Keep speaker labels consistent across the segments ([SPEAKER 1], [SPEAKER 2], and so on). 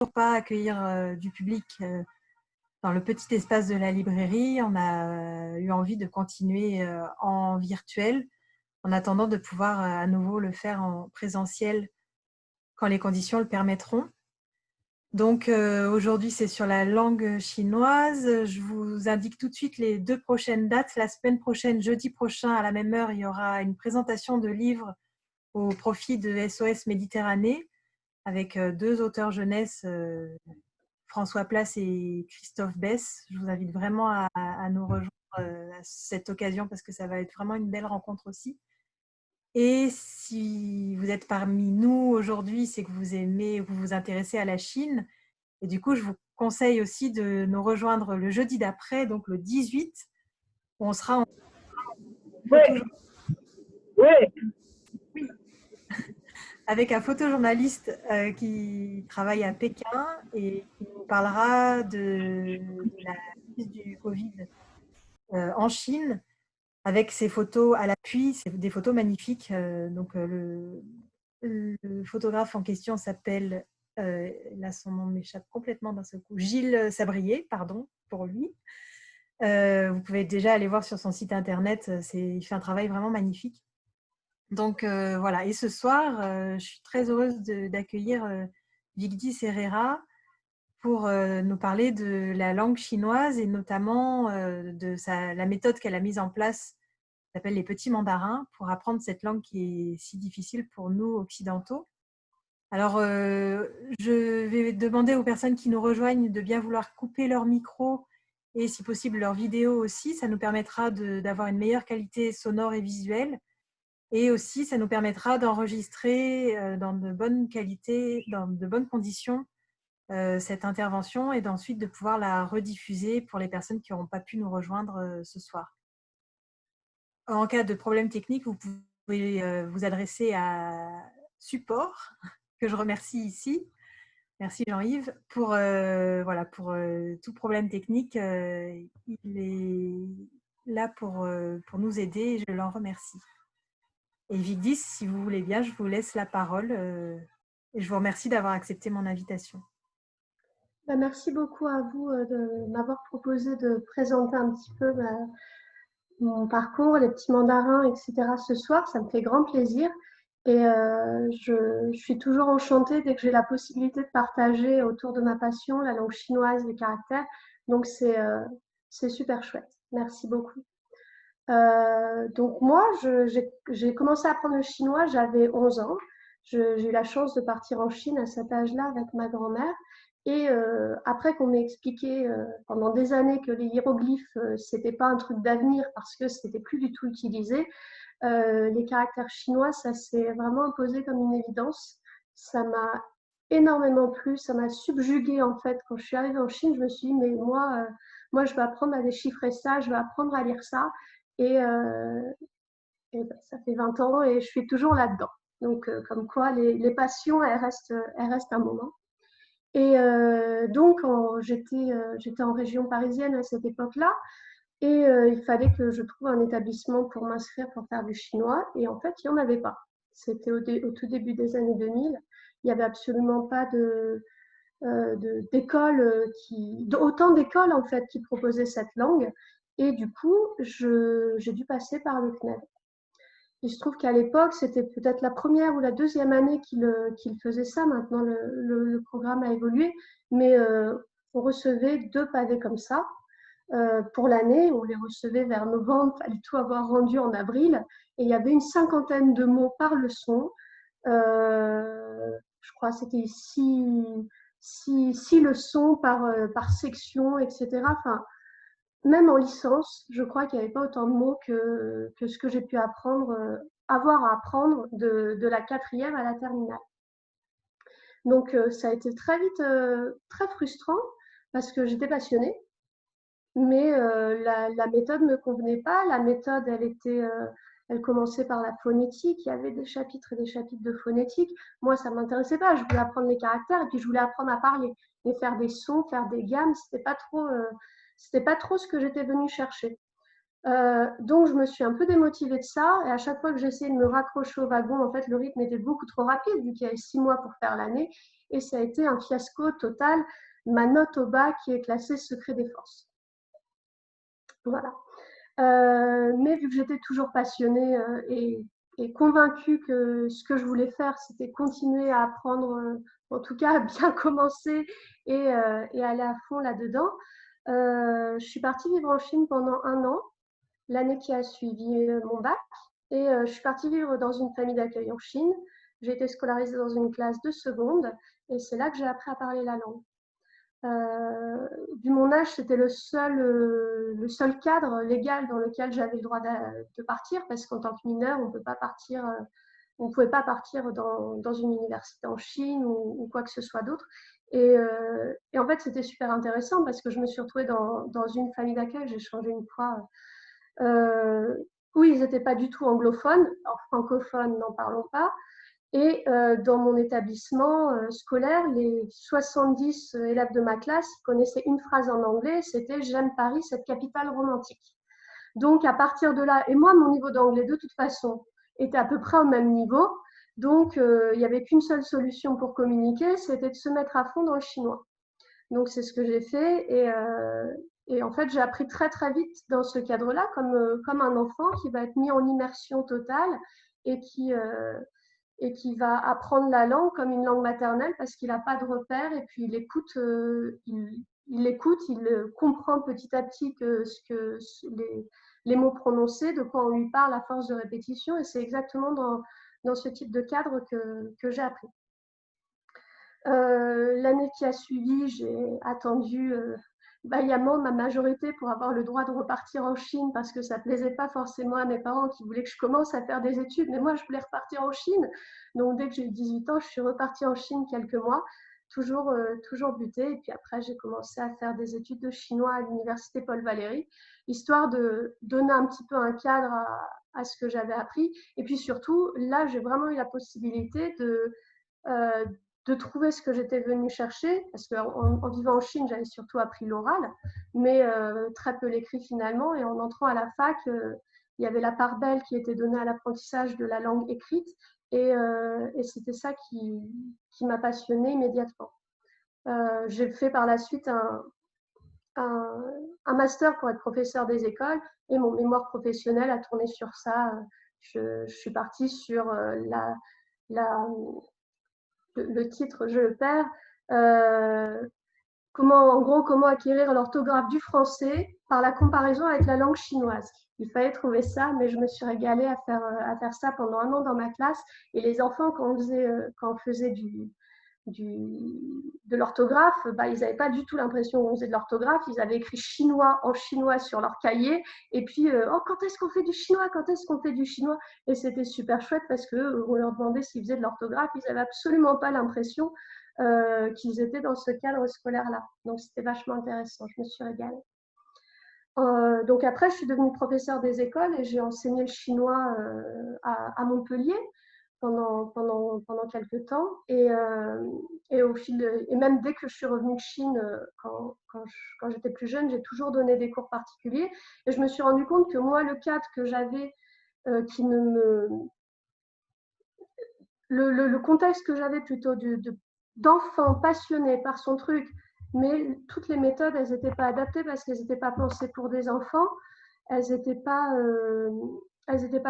[SPEAKER 1] pas accueillir du public dans le petit espace de la librairie. On a eu envie de continuer en virtuel en attendant de pouvoir à nouveau le faire en présentiel quand les conditions le permettront. Donc aujourd'hui, c'est sur la langue chinoise. Je vous indique tout de suite les 2 prochaines dates. La semaine prochaine, jeudi prochain, à la même heure, il y aura une présentation de livres au profit de SOS Méditerranée avec 2 auteurs jeunesse, François Place et Christophe Besse. Je vous invite vraiment à nous rejoindre à cette occasion parce que ça va être vraiment une belle rencontre aussi. Et si vous êtes parmi nous aujourd'hui, c'est que vous aimez, vous vous intéressez à la Chine. Et du coup, je vous conseille aussi de nous rejoindre le jeudi d'après, donc le 18, où on sera en photo
[SPEAKER 2] Ouais.
[SPEAKER 1] avec un photojournaliste qui travaille à Pékin et qui nous parlera de la crise du Covid en Chine avec ses photos à l'appui. C'est des photos magnifiques. Donc, le photographe en question s'appelle, là son nom m'échappe complètement d'un seul coup, Gilles Sabrier, pardon pour lui. Vous pouvez déjà aller voir sur son site internet, il fait un travail vraiment magnifique. Donc voilà, et ce soir, je suis très heureuse d'accueillir Vigdis Herrera pour nous parler de la langue chinoise et notamment de la méthode qu'elle a mise en place, qui s'appelle les petits mandarins, pour apprendre cette langue qui est si difficile pour nous occidentaux. Alors, je vais demander aux personnes qui nous rejoignent de bien vouloir couper leur micro et si possible leur vidéo aussi. Ça nous permettra d'avoir une meilleure qualité sonore et visuelle. Et aussi, ça nous permettra d'enregistrer dans de bonnes qualités, dans de bonnes conditions, cette intervention et d'ensuite de pouvoir la rediffuser pour les personnes qui n'auront pas pu nous rejoindre ce soir. En cas de problème technique, vous pouvez vous adresser à Support, que je remercie ici. Merci Jean-Yves. Pour tout problème technique, il est là pour nous aider et je l'en remercie. Et Vigdis, si vous voulez bien, je vous laisse la parole et je vous remercie d'avoir accepté mon invitation.
[SPEAKER 3] Merci beaucoup à vous de m'avoir proposé de présenter un petit peu mon parcours, les petits mandarins, etc. ce soir. Ça me fait grand plaisir. Et je suis toujours enchantée dès que j'ai la possibilité de partager autour de ma passion la langue chinoise, les caractères. Donc, c'est super chouette. Merci beaucoup. Donc, moi, j'ai commencé à apprendre le chinois, j'avais 11 ans. J'ai eu la chance de partir en Chine à cet âge-là avec ma grand-mère. Et après qu'on m'ait expliqué pendant des années que les hiéroglyphes, c'était pas un truc d'avenir parce que c'était plus du tout utilisé, les caractères chinois, ça s'est vraiment imposé comme une évidence. Ça m'a énormément plu, ça m'a subjuguée en fait. Quand je suis arrivée en Chine, je me suis dit, mais moi je vais apprendre à déchiffrer ça, je vais apprendre à lire ça. Et, ça fait 20 ans et je suis toujours là-dedans. Donc, comme quoi, les passions, elles restent un moment. Et donc, j'étais en région parisienne à cette époque-là. Et il fallait que je trouve un établissement pour m'inscrire pour faire du chinois. Et en fait, il n'y en avait pas. C'était au tout début des années 2000. Il n'y avait absolument pas d'école autant d'écoles en fait qui proposaient cette langue. Et du coup, j'ai dû passer par le CNED. Il se trouve qu'à l'époque, c'était peut-être la première ou la deuxième année qu'il faisait ça. Maintenant, le programme a évolué. Mais on recevait 2 pavés comme ça pour l'année. On les recevait vers novembre. Il fallait tout avoir rendu en avril. Et il y avait une 50aine de mots par leçon. Je crois que c'était 6 leçons par section, etc. Enfin, même en licence, je crois qu'il n'y avait pas autant de mots que ce que j'ai pu avoir à apprendre de la 4e à la terminale. Donc, ça a été très vite très frustrant parce que j'étais passionnée, mais la méthode ne me convenait pas. La méthode, elle commençait par la phonétique. Il y avait des chapitres et des chapitres de phonétique. Moi, ça ne m'intéressait pas. Je voulais apprendre les caractères et puis je voulais apprendre à parler. Mais faire des sons, faire des gammes, c'était pas trop ce que j'étais venue chercher. Donc, je me suis un peu démotivée de ça. Et à chaque fois que j'essayais de me raccrocher au wagon, en fait, le rythme était beaucoup trop rapide, vu qu'il y avait 6 mois pour faire l'année. Et ça a été un fiasco total. Ma note au bac qui est classée secret des forces. Voilà. Mais vu que j'étais toujours passionnée et convaincue que ce que je voulais faire, c'était continuer à apprendre, en tout cas à bien commencer et aller à fond là-dedans, je suis partie vivre en Chine pendant 1 an, l'année qui a suivi mon bac. Et je suis partie vivre dans une famille d'accueil en Chine. J'ai été scolarisée dans une classe de seconde et c'est là que j'ai appris à parler la langue. Vu mon âge, c'était le seul cadre légal dans lequel j'avais le droit de partir, parce qu'en tant que mineur, on ne pouvait pas partir dans une université en Chine ou quoi que ce soit d'autre. Et en fait, c'était super intéressant parce que je me suis retrouvée dans une famille d'accueil. J'ai changé une fois. Où ils n'étaient pas du tout anglophones, alors francophones, n'en parlons pas. Et dans mon établissement scolaire, les 70 élèves de ma classe connaissaient une phrase en anglais, c'était « J'aime Paris, cette capitale romantique ». Donc à partir de là, et moi mon niveau d'anglais de toute façon était à peu près au même niveau, donc il n'y avait qu'une seule solution pour communiquer, c'était de se mettre à fond dans le chinois. Donc c'est ce que j'ai fait et en fait j'ai appris très très vite dans ce cadre-là comme un enfant qui va être mis en immersion totale et qui va apprendre la langue comme une langue maternelle parce qu'il n'a pas de repère et puis il écoute, il comprend petit à petit les mots prononcés, de quoi on lui parle à force de répétition et c'est exactement dans ce type de cadre que j'ai appris. L'année qui a suivi, j'ai attendu vaillamment ma majorité pour avoir le droit de repartir en Chine parce que ça ne plaisait pas forcément à mes parents qui voulaient que je commence à faire des études, mais moi je voulais repartir en Chine. Donc dès que j'ai eu 18 ans, je suis repartie en Chine quelques mois, toujours butée. Et puis après, j'ai commencé à faire des études de chinois à l'université Paul Valéry, histoire de donner un petit peu un cadre à ce que j'avais appris. Et puis surtout, là, j'ai vraiment eu la possibilité de trouver ce que j'étais venue chercher, parce qu'en vivant en Chine, j'avais surtout appris l'oral, mais très peu l'écrit finalement. Et en entrant à la fac, il y avait la part belle qui était donnée à l'apprentissage de la langue écrite, et c'était ça qui m'a passionnée immédiatement. J'ai fait par la suite un master pour être professeur des écoles, et mon mémoire professionnel a tourné sur ça. Je suis partie sur le titre, je le perds. Comment acquérir l'orthographe du français par la comparaison avec la langue chinoise. Il fallait trouver ça, mais je me suis régalée à faire ça pendant 1 an dans ma classe. Et les enfants, quand on faisait de l'orthographe, ils n'avaient pas du tout l'impression qu'on faisait de l'orthographe. Ils avaient écrit chinois en chinois sur leur cahier. Et puis, quand est-ce qu'on fait du chinois? Quand est-ce qu'on fait du chinois? Et c'était super chouette parce qu'on leur demandait s'ils faisaient de l'orthographe. Ils n'avaient absolument pas l'impression qu'ils étaient dans ce cadre scolaire-là. Donc, c'était vachement intéressant. Je me suis régalée. Donc après, je suis devenue professeure des écoles et j'ai enseigné le chinois à Montpellier pendant quelques temps. Et même dès que je suis revenue de Chine, quand j'étais plus jeune, j'ai toujours donné des cours particuliers. Et je me suis rendu compte que moi, le cadre que j'avais, le contexte que j'avais plutôt d'enfant passionné par son truc, mais toutes les méthodes, elles n'étaient pas adaptées parce qu'elles n'étaient pas pensées pour des enfants, elles n'étaient pas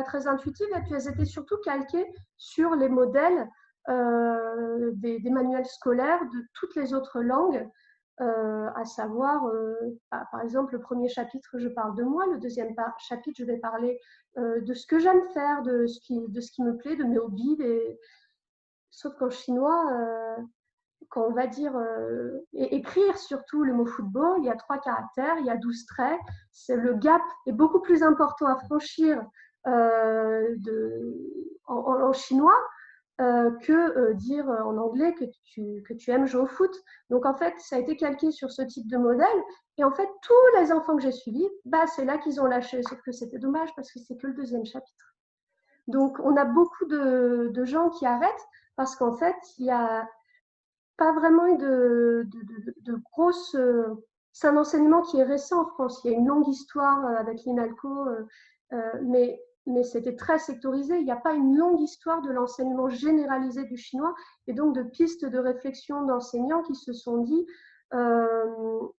[SPEAKER 3] très intuitives et puis elles étaient surtout calquées sur les modèles des manuels scolaires de toutes les autres langues, à savoir, par exemple, le premier chapitre, je parle de moi, le deuxième chapitre, je vais parler de ce que j'aime faire, de ce qui me plaît, de mes hobbies. Sauf qu'en chinois, quand on va dire écrire surtout le mot football, il y a 3 caractères, il y a 12 traits. Le gap est beaucoup plus important à franchir en chinois que dire en anglais que tu aimes jouer au foot. Donc en fait, ça a été calqué sur ce type de modèle. Et en fait, tous les enfants que j'ai suivis, c'est là qu'ils ont lâché. Sauf que c'était dommage parce que c'est que le deuxième chapitre. Donc on a beaucoup de gens qui arrêtent parce qu'en fait, il n'y a pas vraiment eu de grosses c'est un enseignement qui est récent en France. Il y a une longue histoire avec l'INALCO, mais c'était très sectorisé. Il n'y a pas une longue histoire de l'enseignement généralisé du chinois et donc de pistes de réflexion d'enseignants qui se sont dit on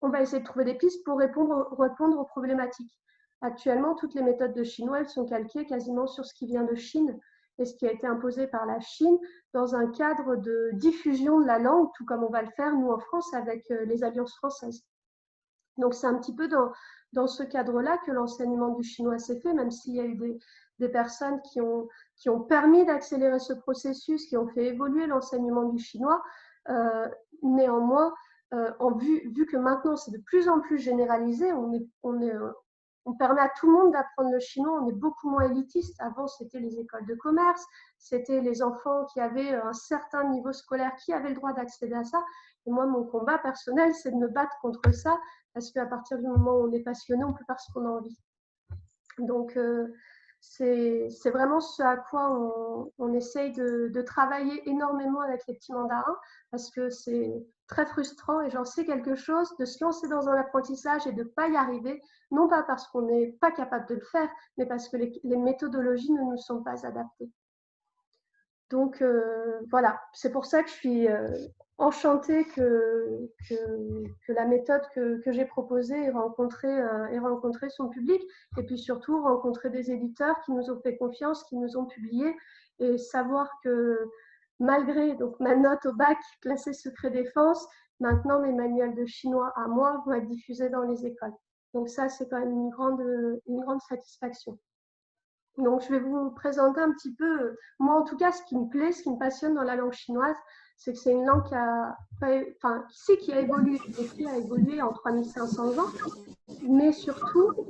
[SPEAKER 3] va essayer de trouver des pistes pour répondre aux problématiques. Actuellement, toutes les méthodes de chinois, elles sont calquées quasiment sur ce qui vient de Chine et ce qui a été imposé par la Chine dans un cadre de diffusion de la langue, tout comme on va le faire, nous, en France, avec les alliances françaises. Donc, c'est un petit peu dans ce cadre-là que l'enseignement du chinois s'est fait, même s'il y a eu des personnes qui ont permis d'accélérer ce processus, qui ont fait évoluer l'enseignement du chinois. Néanmoins, vu que maintenant c'est de plus en plus généralisé, on permet à tout le monde d'apprendre le chinois, on est beaucoup moins élitiste. Avant, c'était les écoles de commerce, c'était les enfants qui avaient un certain niveau scolaire qui avaient le droit d'accéder à ça. Et moi, mon combat personnel, c'est de me battre contre ça, parce qu'à partir du moment où on est passionné, on peut faire ce qu'on a envie. Donc, c'est vraiment ce à quoi on essaye de travailler énormément avec les petits mandarins, parce que c'est très frustrant et j'en sais quelque chose de se lancer dans un apprentissage et de ne pas y arriver, non pas parce qu'on n'est pas capable de le faire, mais parce que les méthodologies ne nous sont pas adaptées. Donc voilà, c'est pour ça que je suis enchantée que la méthode que j'ai proposée ait rencontré son public et puis surtout rencontrer des éditeurs qui nous ont fait confiance, qui nous ont publié et savoir que malgré donc, ma note au bac classée secret défense, maintenant mes manuels de chinois à moi vont être diffusés dans les écoles. Donc ça, c'est quand même une grande satisfaction. Donc, je vais vous présenter un petit peu, moi en tout cas, ce qui me plaît, ce qui me passionne dans la langue chinoise, c'est que c'est une langue qui a évolué, et qui a évolué en 3500 ans, mais surtout,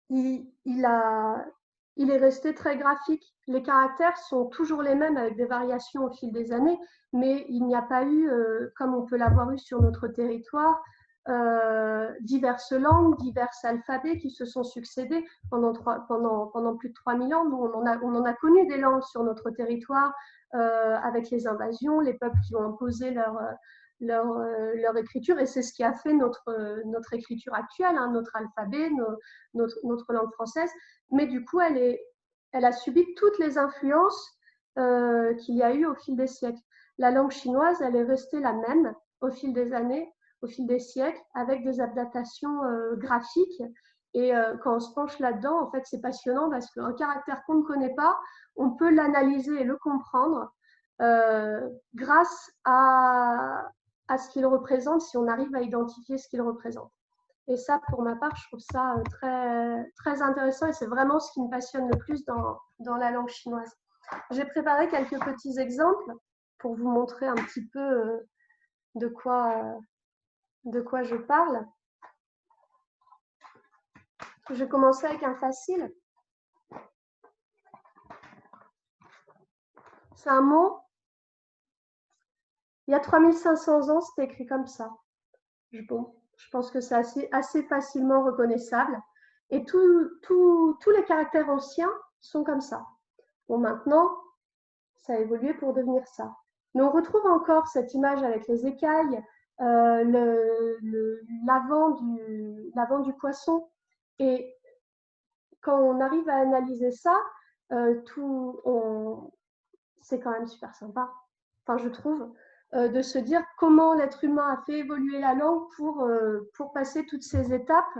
[SPEAKER 3] il est resté très graphique. Les caractères sont toujours les mêmes avec des variations au fil des années, mais il n'y a pas eu, comme on peut l'avoir eu sur notre territoire, diverses langues, divers alphabets qui se sont succédés pendant plus de 3000 ans. Nous, on en a connu des langues sur notre territoire avec les invasions, les peuples qui ont imposé leur écriture, et c'est ce qui a fait notre écriture actuelle, hein, notre alphabet, notre langue française. Mais du coup, elle a subi toutes les influences qu'il y a eu au fil des siècles. La langue chinoise, elle est restée la même au fil des années, au fil des siècles, avec des adaptations graphiques. Et quand on se penche là-dedans, en fait, c'est passionnant parce qu'un caractère qu'on ne connaît pas, on peut l'analyser et le comprendre grâce à ce qu'il représente, si on arrive à identifier ce qu'il représente. Et ça, pour ma part, je trouve ça très, très intéressant et c'est vraiment ce qui me passionne le plus dans la langue chinoise. J'ai préparé quelques petits exemples pour vous montrer un petit peu de quoi je parle. Je vais commencer avec un facile. C'est un mot. Il y a 3500 ans, c'était écrit comme ça. Bon, je pense que c'est assez facilement reconnaissable. Et tous les caractères anciens sont comme ça. Bon, maintenant, ça a évolué pour devenir ça. Mais on retrouve encore cette image avec les écailles, l'avant du poisson. Et quand on arrive à analyser ça, c'est quand même super sympa. Enfin, je trouve, de se dire comment l'être humain a fait évoluer la langue pour passer toutes ces étapes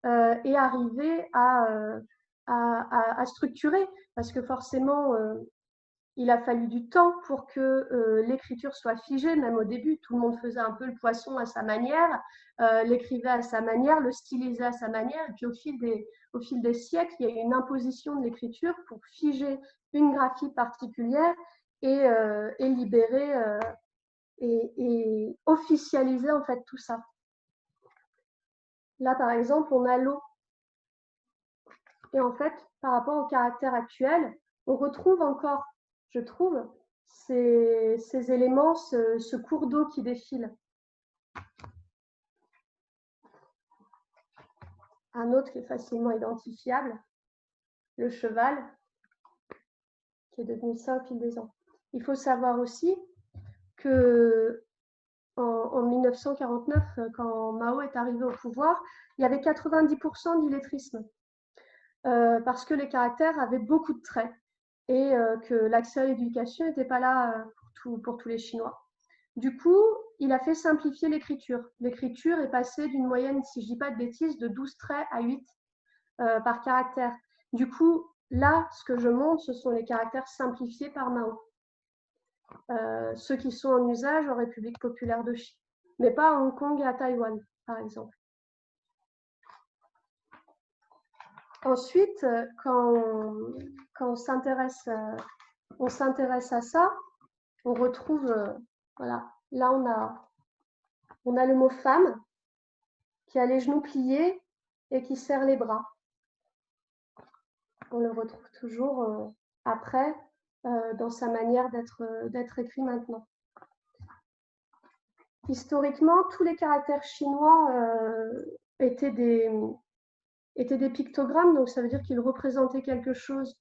[SPEAKER 3] et arriver à structurer. Parce que forcément, il a fallu du temps pour que l'écriture soit figée. Même au début, tout le monde faisait un peu le poisson à sa manière, l'écrivait à sa manière, le stylisait à sa manière. Et puis au fil des siècles, il y a eu une imposition de l'écriture pour figer une graphie particulière et libérer et officialiser en fait tout ça. Là, par exemple, on a l'eau. Et en fait, par rapport au caractère actuel, on retrouve encore, je trouve, ces éléments, ce cours d'eau qui défile. Un autre qui est facilement identifiable, le cheval, qui est devenu ça au fil des ans. Il faut savoir aussi que en 1949, quand Mao est arrivé au pouvoir, il y avait 90% d'illettrisme. Parce que les caractères avaient beaucoup de traits et que l'accès à l'éducation n'était pas là pour tous les Chinois. Du coup, il a fait simplifier l'écriture. L'écriture est passée d'une moyenne, si je ne dis pas de bêtises, de 12 traits à 8 par caractère. Du coup, là, ce que je montre, ce sont les caractères simplifiés par Mao. Ceux qui sont en usage en République populaire de Chine, mais pas à Hong Kong et à Taïwan, par exemple. Ensuite, quand on s'intéresse à ça, on retrouve, voilà, là on a le mot femme qui a les genoux pliés et qui serre les bras. On le retrouve toujours après dans sa manière d'être écrit maintenant. Historiquement, tous les caractères chinois étaient des pictogrammes, donc ça veut dire qu'ils représentaient quelque chose.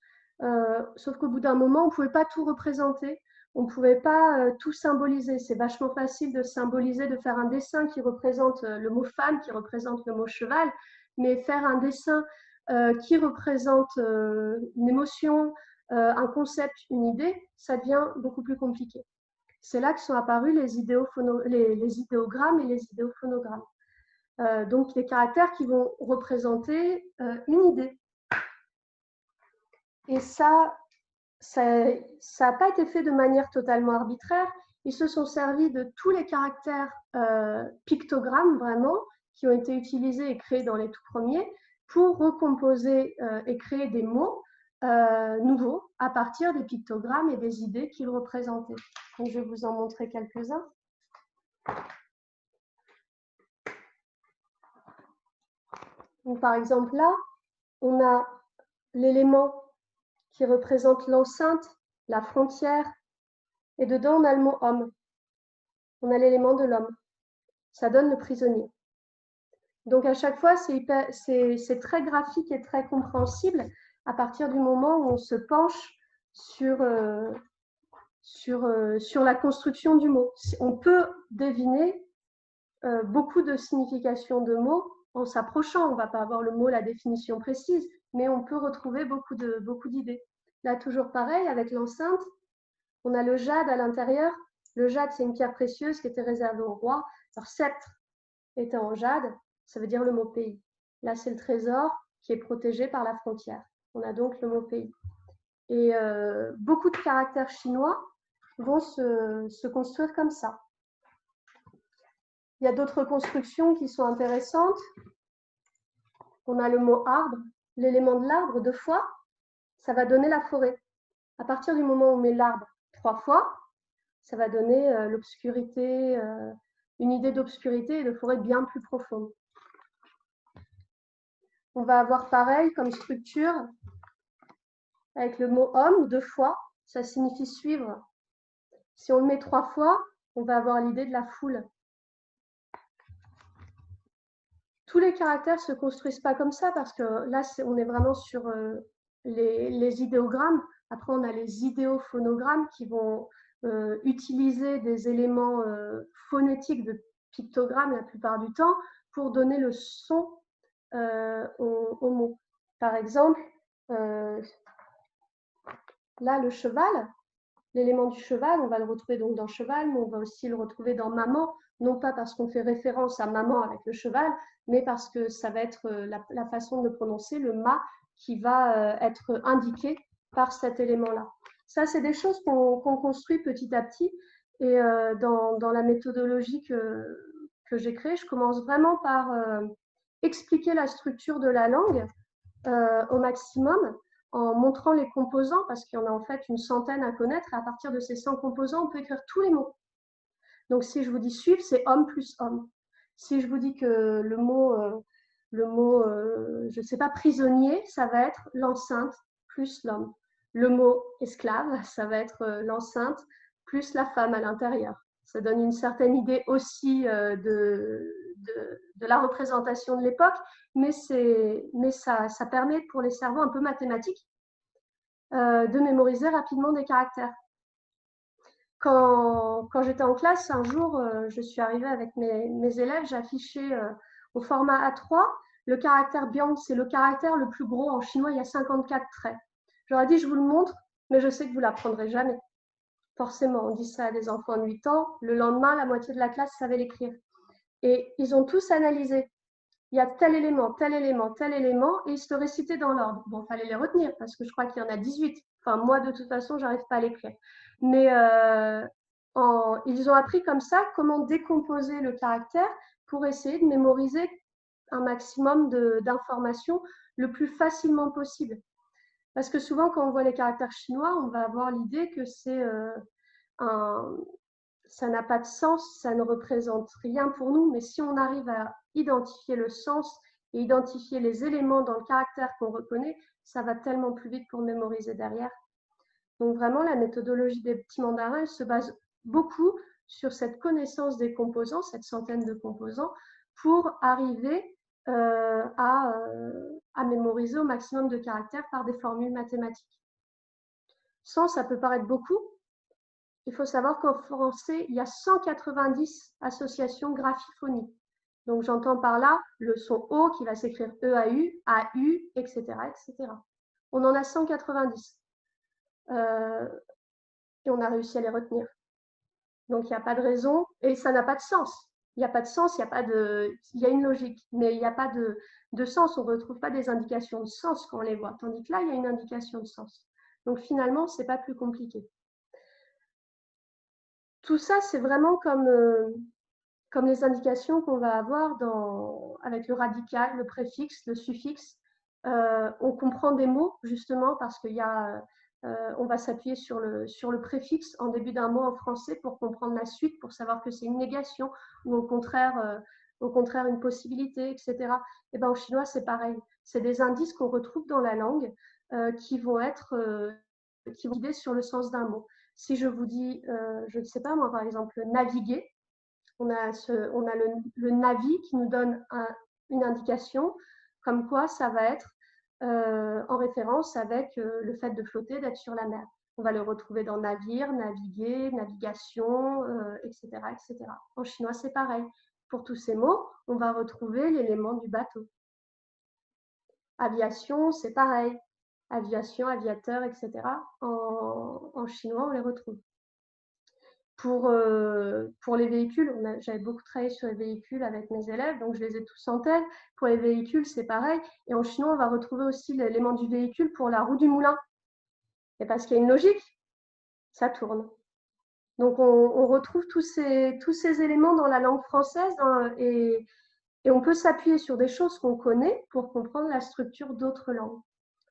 [SPEAKER 3] Sauf qu'au bout d'un moment, on ne pouvait pas tout représenter, on ne pouvait pas tout symboliser. C'est vachement facile de symboliser, de faire un dessin qui représente le mot femme, qui représente le mot cheval, mais faire un dessin qui représente une émotion, un concept, une idée, ça devient beaucoup plus compliqué. C'est là que sont apparus les idéogrammes et les idéophonogrammes. Donc des caractères qui vont représenter une idée. Et ça n'a pas été fait de manière totalement arbitraire. Ils se sont servis de tous les caractères pictogrammes, vraiment, qui ont été utilisés et créés dans les tout premiers, pour recomposer et créer des mots nouveaux à partir des pictogrammes et des idées qu'ils représentaient. Donc, je vais vous en montrer quelques-uns. Donc, par exemple, là, on a l'élément qui représente l'enceinte, la frontière, et dedans, on a le mot homme. On a l'élément de l'homme. Ça donne le prisonnier. Donc, à chaque fois, c'est très graphique et très compréhensible à partir du moment où on se penche sur la construction du mot. On peut deviner beaucoup de significations de mots en s'approchant. On ne va pas avoir le mot, la définition précise, mais on peut retrouver beaucoup d'idées. Là, toujours pareil, avec l'enceinte, on a le jade à l'intérieur. Le jade, c'est une pierre précieuse qui était réservée au roi. Alors, sceptre étant en jade, ça veut dire le mot pays. Là, c'est le trésor qui est protégé par la frontière. On a donc le mot pays. Et beaucoup de caractères chinois vont se construire comme ça. Il y a d'autres constructions qui sont intéressantes. On a le mot arbre. L'élément de l'arbre, 2 fois, ça va donner la forêt. À partir du moment où on met l'arbre 3 fois, ça va donner l'obscurité, une idée d'obscurité et de forêt bien plus profonde. On va avoir pareil comme structure avec le mot homme 2 fois, ça signifie suivre. Si on le met 3 fois, on va avoir l'idée de la foule. Tous les caractères ne se construisent pas comme ça parce que là, on est vraiment sur les idéogrammes. Après, on a les idéophonogrammes qui vont utiliser des éléments phonétiques de pictogrammes la plupart du temps pour donner le son aux mots. Par exemple, là, le cheval, l'élément du cheval, on va le retrouver donc dans cheval, mais on va aussi le retrouver dans maman, non pas parce qu'on fait référence à maman avec le cheval, mais parce que ça va être la façon de le prononcer, le ma, qui va être indiqué par cet élément-là. Ça, c'est des choses qu'on construit petit à petit. Et dans la méthodologie que j'ai créée, je commence vraiment par expliquer la structure de la langue au maximum, en montrant les composants, parce qu'il y en a en fait une centaine à connaître, et à partir de ces 100 composants, on peut écrire tous les mots. Donc, si je vous dis suivre, c'est homme plus homme. Si je vous dis que le mot je ne sais pas, prisonnier, ça va être l'enceinte plus l'homme. Le mot esclave, ça va être l'enceinte plus la femme à l'intérieur. Ça donne une certaine idée aussi de la représentation de l'époque, mais ça permet pour les cerveaux un peu mathématiques de mémoriser rapidement des caractères. quand j'étais en classe, un jour, je suis arrivée avec mes élèves, j'ai affiché au format A3 le caractère Bian, c'est le caractère le plus gros. En chinois, il y a 54 traits. J'aurais dit, je vous le montre, mais je sais que vous ne l'apprendrez jamais. Forcément, on dit ça à des enfants de 8 ans. Le lendemain, la moitié de la classe savait l'écrire. Et ils ont tous analysé. Il y a tel élément, tel élément, tel élément, et ils se le récitaient dans l'ordre. Bon, il fallait les retenir, parce que je crois qu'il y en a 18. Enfin, moi, de toute façon, je n'arrive pas à l'écrire. Mais ils ont appris comme ça comment décomposer le caractère pour essayer de mémoriser un maximum d'informations le plus facilement possible. Parce que souvent, quand on voit les caractères chinois, on va avoir l'idée que ça n'a pas de sens, ça ne représente rien pour nous, mais si on arrive à identifier le sens et identifier les éléments dans le caractère qu'on reconnaît, ça va tellement plus vite pour mémoriser derrière. Donc vraiment, la méthodologie des petits mandarins, elle se base beaucoup sur cette connaissance des composants, cette centaine de composants, pour arriver à mémoriser au maximum de caractères par des formules mathématiques. 100, ça peut paraître beaucoup. Il faut savoir qu'en français, il y a 190 associations graphiphoniques. Donc, j'entends par là le son O qui va s'écrire EAU, AU, etc., etc. On en a 190. Et on a réussi à les retenir. Donc, il n'y a pas de raison et ça n'a pas de sens. Il n'y a pas de sens, il y a une logique, mais il n'y a pas de sens. On ne retrouve pas des indications de sens quand on les voit. Tandis que là, il y a une indication de sens. Donc, finalement, ce n'est pas plus compliqué. Tout ça, c'est vraiment comme les indications qu'on va avoir avec le radical, le préfixe, le suffixe. On comprend des mots, justement, parce on va s'appuyer sur le préfixe en début d'un mot en français pour comprendre la suite, pour savoir que c'est une négation ou au contraire une possibilité, etc. Et ben, en chinois, c'est pareil. C'est des indices qu'on retrouve dans la langue qui vont guider sur le sens d'un mot. Si je vous dis, je ne sais pas moi, par exemple, naviguer, on a le navi qui nous donne une indication comme quoi ça va être en référence avec le fait de flotter, d'être sur la mer. On va le retrouver dans navire, naviguer, navigation, etc., etc. En chinois, c'est pareil. Pour tous ces mots, on va retrouver l'élément du bateau. Aviation, c'est pareil. Aviation, aviateur, etc. En chinois, on les retrouve. Pour les véhicules, j'avais beaucoup travaillé sur les véhicules avec mes élèves, donc je les ai tous en tête. Pour les véhicules, c'est pareil. Et en chinois, on va retrouver aussi l'élément du véhicule pour la roue du moulin. Et parce qu'il y a une logique, ça tourne. Donc, on retrouve tous ces éléments dans la langue française et on peut s'appuyer sur des choses qu'on connaît pour comprendre la structure d'autres langues.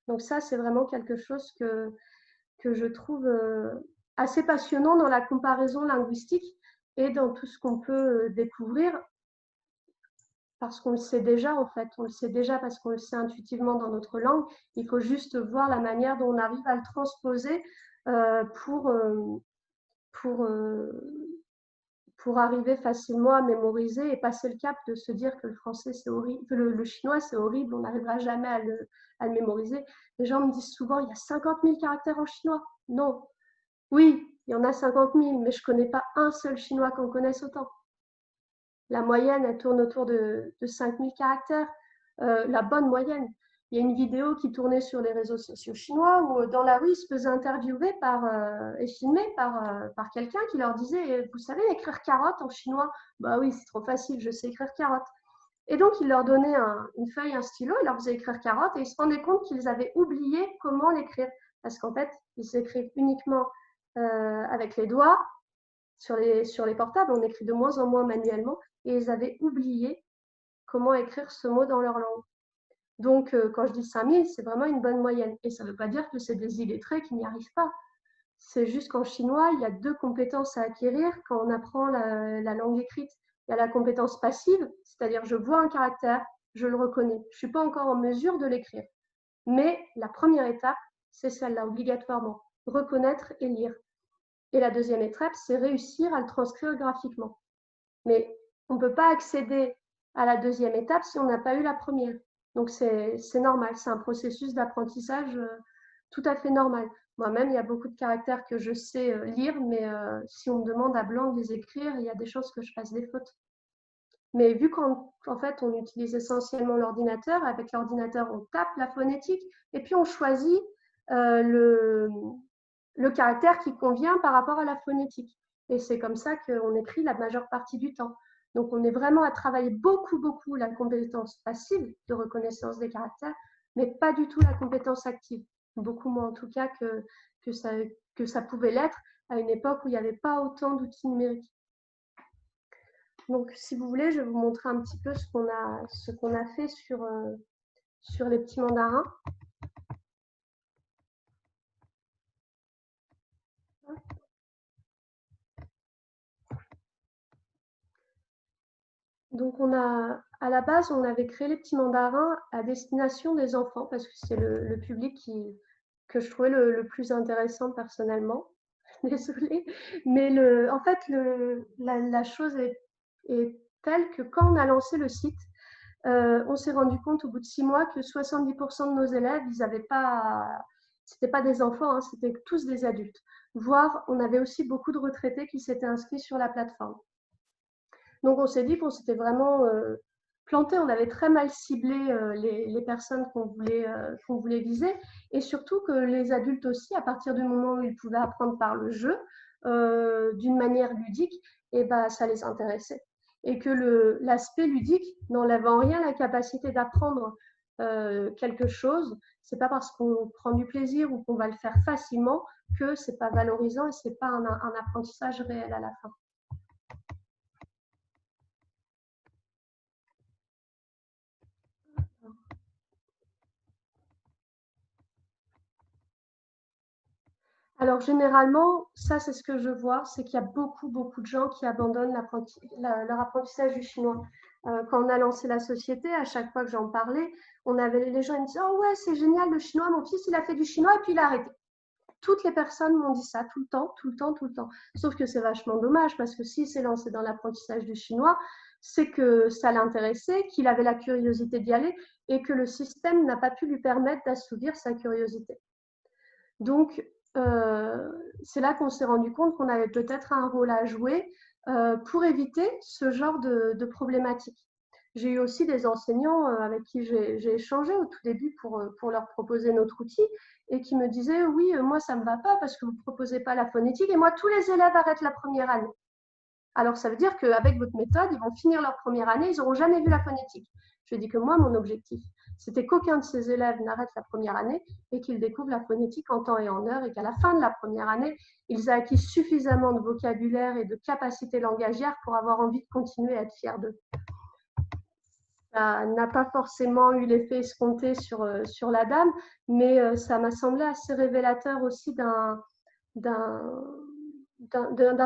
[SPEAKER 3] Donc ça, c'est vraiment quelque chose que je trouve assez passionnant dans la comparaison linguistique et dans tout ce qu'on peut découvrir parce qu'on le sait déjà en fait. On le sait déjà parce qu'on le sait intuitivement dans notre langue. Il faut juste voir la manière dont on arrive à le transposer pour arriver facilement à mémoriser et passer le cap de se dire que le français c'est horrible, que le chinois c'est horrible, on n'arrivera jamais à le mémoriser. Les gens me disent souvent, il y a 50 000 caractères en chinois. Non. Oui, il y en a 50 000, mais je ne connais pas un seul chinois qu'on connaisse autant. La moyenne, elle tourne autour de 5 000 caractères. La bonne moyenne. Il y a une vidéo qui tournait sur les réseaux sociaux chinois où dans la rue, ils se faisaient interviewer et filmer par quelqu'un qui leur disait « Vous savez écrire carotte en chinois ?» Bah oui, c'est trop facile, je sais écrire carotte. Et donc, il leur donnait une feuille, un stylo, il leur faisait écrire carotte et ils se rendaient compte qu'ils avaient oublié comment l'écrire. Parce qu'en fait, ils s'écrivent uniquement avec les doigts. Sur les portables, on écrit de moins en moins manuellement et ils avaient oublié comment écrire ce mot dans leur langue. Donc, quand je dis 5000, c'est vraiment une bonne moyenne. Et ça ne veut pas dire que c'est des illettrés qui n'y arrivent pas. C'est juste qu'en chinois, il y a 2 compétences à acquérir quand on apprend la langue écrite. Il y a la compétence passive, c'est-à-dire je vois un caractère, je le reconnais. Je ne suis pas encore en mesure de l'écrire. Mais la première étape, c'est celle-là, obligatoirement. Reconnaître et lire. Et la deuxième étape, c'est réussir à le transcrire graphiquement. Mais on ne peut pas accéder à la deuxième étape si on n'a pas eu la première. Donc, c'est normal, c'est un processus d'apprentissage tout à fait normal. Moi-même, il y a beaucoup de caractères que je sais lire, mais si on me demande à blanc de les écrire, il y a des chances que je fasse des fautes. Mais vu qu'en fait, on utilise essentiellement l'ordinateur, avec l'ordinateur, on tape la phonétique et puis on choisit le caractère qui convient par rapport à la phonétique. Et c'est comme ça qu'on écrit la majeure partie du temps. Donc, on est vraiment à travailler beaucoup, beaucoup la compétence passive de reconnaissance des caractères, mais pas du tout la compétence active. Beaucoup moins en tout cas que ça pouvait l'être à une époque où il n'y avait pas autant d'outils numériques. Donc, si vous voulez, je vais vous montrer un petit peu ce qu'on a fait sur les petits mandarins. Donc, à la base, on avait créé les petits mandarins à destination des enfants parce que c'est le public que je trouvais le plus intéressant personnellement. Désolée. Mais en fait, la chose est telle que quand on a lancé le site, on s'est rendu compte au bout de 6 mois que 70% de nos élèves, ils n'avaient pas, c'était pas des enfants, hein, c'était tous des adultes. Voire, on avait aussi beaucoup de retraités qui s'étaient inscrits sur la plateforme. Donc, on s'est dit qu'on s'était vraiment planté. On avait très mal ciblé les personnes qu'on voulait viser. Et surtout que les adultes aussi, à partir du moment où ils pouvaient apprendre par le jeu, d'une manière ludique, et ben, ça les intéressait. Et que l'aspect ludique n'enlève en rien la capacité d'apprendre quelque chose. C'est pas parce qu'on prend du plaisir ou qu'on va le faire facilement que c'est pas valorisant et c'est pas un apprentissage réel à la fin. Alors généralement, ça c'est ce que je vois, c'est qu'il y a beaucoup, beaucoup de gens qui abandonnent leur apprentissage du chinois. Quand on a lancé la société, à chaque fois que j'en parlais, on avait les gens qui me disaient « Oh ouais, c'est génial le chinois, mon fils il a fait du chinois et puis il a arrêté ». Toutes les personnes m'ont dit ça tout le temps, tout le temps, tout le temps. Sauf que c'est vachement dommage parce que s'il s'est lancé dans l'apprentissage du chinois, c'est que ça l'intéressait, qu'il avait la curiosité d'y aller et que le système n'a pas pu lui permettre d'assouvir sa curiosité. Donc, c'est là qu'on s'est rendu compte qu'on avait peut-être un rôle à jouer pour éviter ce genre de problématiques. J'ai eu aussi des enseignants avec qui j'ai échangé au tout début pour leur proposer notre outil et qui me disaient « Oui, moi, ça ne me va pas parce que vous ne proposez pas la phonétique et moi, tous les élèves arrêtent la première année. » Alors, ça veut dire qu'avec votre méthode, ils vont finir leur première année, ils n'auront jamais vu la phonétique. Je dis que moi, mon objectif, c'était qu'aucun de ces élèves n'arrête la première année et qu'ils découvrent la phonétique en temps et en heure et qu'à la fin de la première année, ils aient acquis suffisamment de vocabulaire et de capacité langagière pour avoir envie de continuer à être fiers d'eux. Ça n'a pas forcément eu l'effet escompté sur la dame, mais ça m'a semblé assez révélateur aussi d'un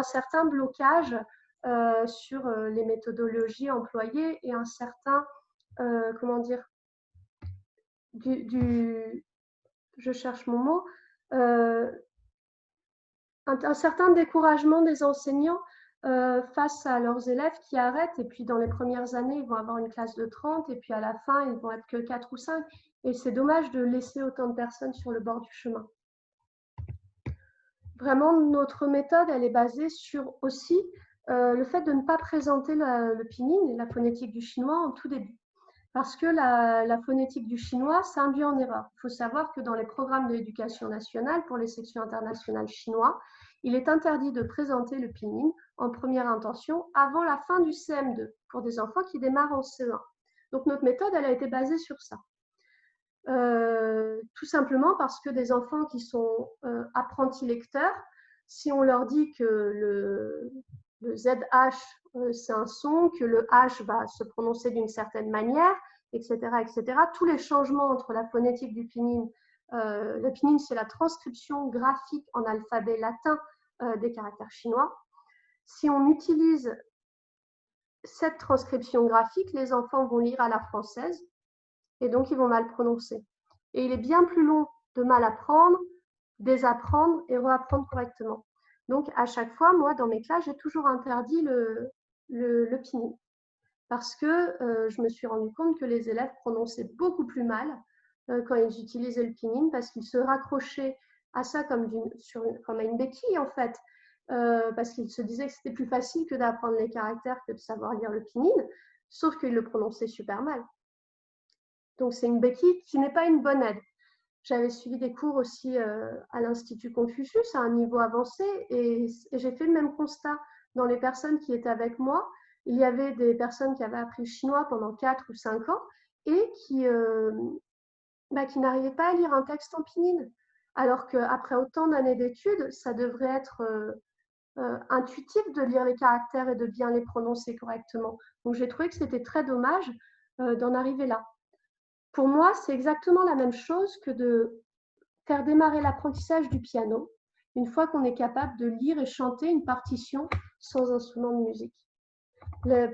[SPEAKER 3] certain blocage sur les méthodologies employées et un certain, comment dire, je cherche mon mot, un certain découragement des enseignants face à leurs élèves qui arrêtent. Et puis, dans les premières années, ils vont avoir une classe de 30 et puis à la fin, ils vont être que 4 ou 5. Et c'est dommage de laisser autant de personnes sur le bord du chemin. Vraiment, notre méthode, elle est basée sur aussi le fait de ne pas présenter le pinyin et la phonétique du chinois en tout début. Parce que la phonétique du chinois, ça induit en erreur. Il faut savoir que dans les programmes de l'éducation nationale, pour les sections internationales chinois, il est interdit de présenter le pinyin en première intention avant la fin du CM2 pour des enfants qui démarrent en CE1. Donc notre méthode, elle a été basée sur ça. Tout simplement parce que des enfants qui sont apprentis lecteurs, si on leur dit que le ZH, c'est un son, que le H va se prononcer d'une certaine manière, etc., etc., tous les changements entre la phonétique du pinyin, le pinyin, c'est la transcription graphique en alphabet latin des caractères chinois. Si on utilise cette transcription graphique, les enfants vont lire à la française, et donc ils vont mal prononcer. Et il est bien plus long de mal apprendre, désapprendre et reapprendre correctement. Donc, à chaque fois, moi, dans mes classes, j'ai toujours interdit le pinyin parce que je me suis rendu compte que les élèves prononçaient beaucoup plus mal quand ils utilisaient le pinyin parce qu'ils se raccrochaient à ça comme, comme à une béquille, en fait, parce qu'il se disait que c'était plus facile que d'apprendre les caractères que de savoir lire le pinyin, sauf qu'il le prononçait super mal. Donc, c'est une béquille qui n'est pas une bonne aide. J'avais suivi des cours aussi à l'Institut Confucius à un niveau avancé et j'ai fait le même constat dans les personnes qui étaient avec moi. Il y avait des personnes qui avaient appris le chinois pendant 4 ou 5 ans et qui n'arrivaient pas à lire un texte en pinyin. Alors qu'après autant d'années d'études, ça devrait être intuitif de lire les caractères et de bien les prononcer correctement. Donc j'ai trouvé que c'était très dommage d'en arriver là. Pour moi, c'est exactement la même chose que de faire démarrer l'apprentissage du piano une fois qu'on est capable de lire et chanter une partition sans instrument de musique.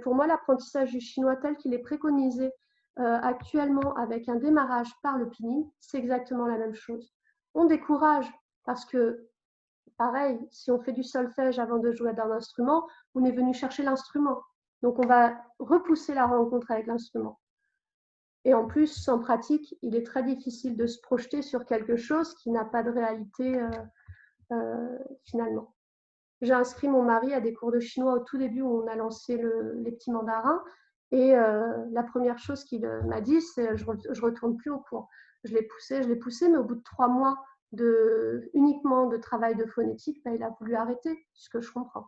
[SPEAKER 3] Pour moi, l'apprentissage du chinois tel qu'il est préconisé actuellement avec un démarrage par le pinyin, c'est exactement la même chose. On décourage parce que, pareil, si on fait du solfège avant de jouer d'un instrument, on est venu chercher l'instrument. Donc, on va repousser la rencontre avec l'instrument. Et en plus, sans pratique, il est très difficile de se projeter sur quelque chose qui n'a pas de réalité finalement. J'ai inscrit mon mari à des cours de chinois au tout début où on a lancé les petits mandarins. Et la première chose qu'il m'a dit, c'est je ne retourne plus au cours. Je l'ai poussé, mais au bout de 3 mois uniquement de travail de phonétique, il a voulu arrêter, ce que je comprends.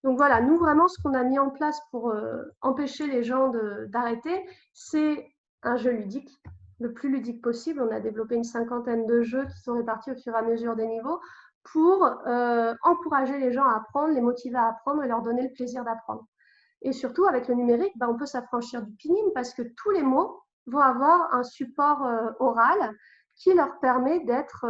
[SPEAKER 3] Donc voilà, nous vraiment, ce qu'on a mis en place pour empêcher les gens d'arrêter, c'est un jeu ludique, le plus ludique possible. On a développé une 50aine de jeux qui sont répartis au fur et à mesure des niveaux pour encourager les gens à apprendre, les motiver à apprendre et leur donner le plaisir d'apprendre. Et surtout, avec le numérique, on peut s'affranchir du pinyin parce que tous les mots vont avoir un support oral qui leur permet d'être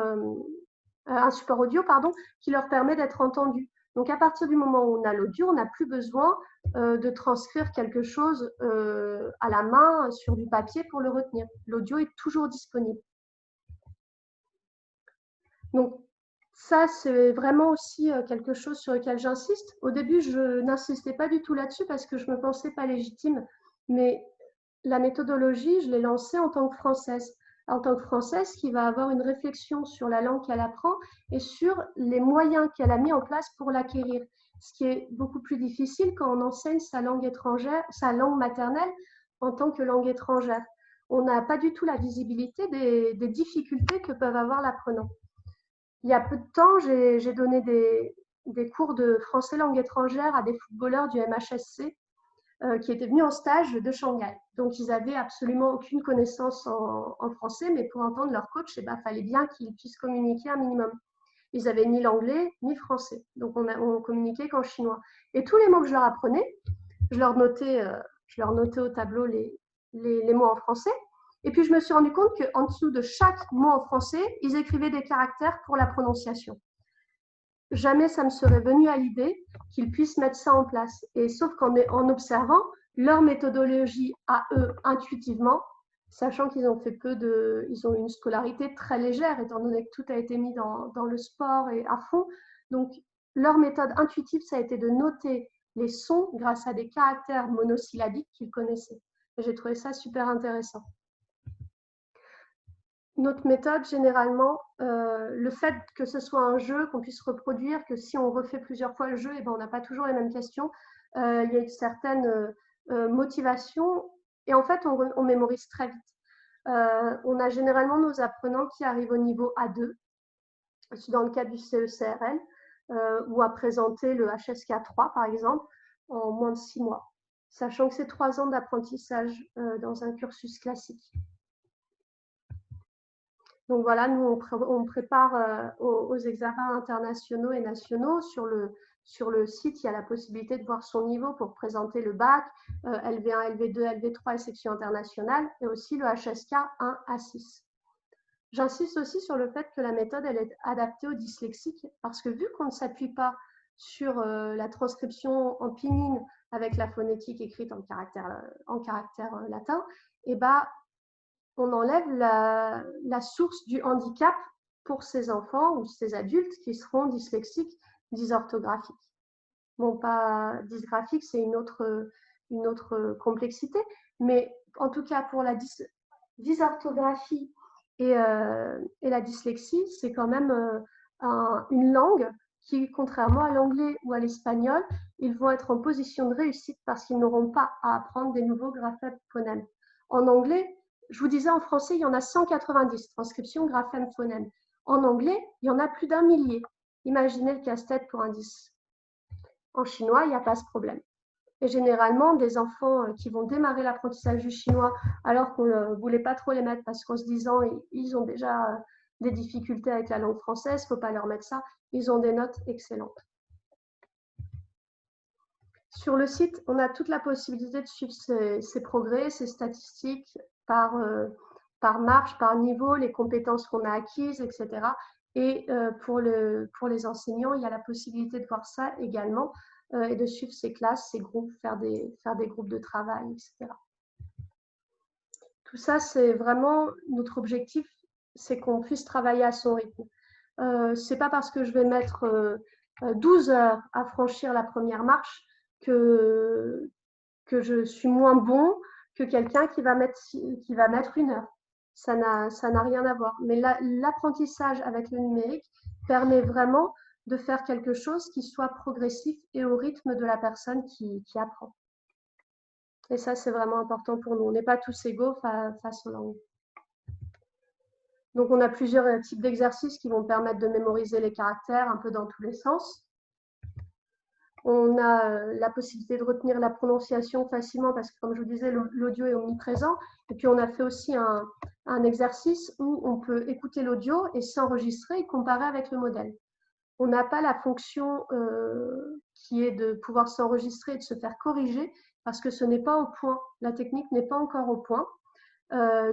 [SPEAKER 3] un support audio, pardon, qui leur permet d'être entendus. Donc, à partir du moment où on a l'audio, on n'a plus besoin de transcrire quelque chose à la main sur du papier pour le retenir. L'audio est toujours disponible. Donc, ça, c'est vraiment aussi quelque chose sur lequel j'insiste. Au début, je n'insistais pas du tout là-dessus parce que je ne me pensais pas légitime. Mais la méthodologie, je l'ai lancée en tant que Française. En tant que Française qui va avoir une réflexion sur la langue qu'elle apprend et sur les moyens qu'elle a mis en place pour l'acquérir. Ce qui est beaucoup plus difficile quand on enseigne sa langue étrangère, sa langue maternelle en tant que langue étrangère. On n'a pas du tout la visibilité des difficultés que peuvent avoir l'apprenant. Il y a peu de temps, j'ai donné des cours de français langue étrangère à des footballeurs du MHSC qui étaient venus en stage de Shanghai. Donc, ils n'avaient absolument aucune connaissance en français, mais pour entendre leur coach, il fallait bien qu'ils puissent communiquer un minimum. Ils n'avaient ni l'anglais ni le français. Donc, on communiquait qu'en chinois. Et tous les mots que je leur apprenais, je leur notais au tableau les mots en français. Et puis, je me suis rendu compte qu'en dessous de chaque mot en français, ils écrivaient des caractères pour la prononciation. Jamais ça me serait venu à l'idée qu'ils puissent mettre ça en place. Et sauf qu'en observant leur méthodologie à eux intuitivement, sachant qu'ils ont ils ont une scolarité très légère, étant donné que tout a été mis dans le sport et à fond. Donc, leur méthode intuitive, ça a été de noter les sons grâce à des caractères monosyllabiques qu'ils connaissaient. Et j'ai trouvé ça super intéressant. Notre méthode, généralement, le fait que ce soit un jeu, qu'on puisse reproduire, que si on refait plusieurs fois le jeu, on n'a pas toujours les mêmes questions. Il y a une certaine motivation et en fait, on mémorise très vite. On a généralement nos apprenants qui arrivent au niveau A2, dans le cadre du CECRL, ou à présenter le HSK3, par exemple, en moins de 6 mois, sachant que c'est 3 ans d'apprentissage dans un cursus classique. Donc voilà, nous, on prépare aux examens internationaux et nationaux. Sur le site, il y a la possibilité de voir son niveau pour présenter le bac, LV1, LV2, LV3 et section internationale, et aussi le HSK 1 à 6. J'insiste aussi sur le fait que la méthode, elle est adaptée aux dyslexiques, parce que vu qu'on ne s'appuie pas sur la transcription en pinyin avec la phonétique écrite en caractère latin, on enlève la source du handicap pour ces enfants ou ces adultes qui seront dyslexiques, dysorthographiques. Bon, pas dysgraphique, c'est une autre complexité, mais en tout cas pour la dysorthographie Et la dyslexie, c'est quand même une langue qui, contrairement à l'anglais ou à l'espagnol, ils vont être en position de réussite parce qu'ils n'auront pas à apprendre des nouveaux graphèmes phonèmes. En anglais, je vous disais, en français, il y en a 190 transcriptions graphèmes phonèmes. En anglais, il y en a plus d'1 millier. Imaginez le casse-tête pour un 10. En chinois, il n'y a pas ce problème. Et généralement, des enfants qui vont démarrer l'apprentissage du chinois alors qu'on ne voulait pas trop les mettre parce qu'en se disant ils ont déjà des difficultés avec la langue française, il ne faut pas leur mettre ça, ils ont des notes excellentes. Sur le site, on a toute la possibilité de suivre ces progrès, ces statistiques par marche, par niveau, les compétences qu'on a acquises, etc. Et pour les enseignants, il y a la possibilité de voir ça également et de suivre ces classes, ces groupes, faire des groupes de travail, etc. Tout ça, c'est vraiment notre objectif, c'est qu'on puisse travailler à son rythme. Ce n'est pas parce que je vais mettre 12 heures à franchir la première marche que je suis moins bon que quelqu'un qui va mettre 1 heure. Ça n'a rien à voir. Mais l'apprentissage avec le numérique permet vraiment de faire quelque chose qui soit progressif et au rythme de la personne qui apprend. Et ça, c'est vraiment important pour nous. On n'est pas tous égaux face aux langues. Donc, on a plusieurs types d'exercices qui vont permettre de mémoriser les caractères un peu dans tous les sens. On a la possibilité de retenir la prononciation facilement parce que, comme je vous disais, l'audio est omniprésent. Et puis, on a fait aussi un exercice où on peut écouter l'audio et s'enregistrer et comparer avec le modèle. On n'a pas la fonction qui est de pouvoir s'enregistrer et de se faire corriger parce que ce n'est pas au point. La technique n'est pas encore au point.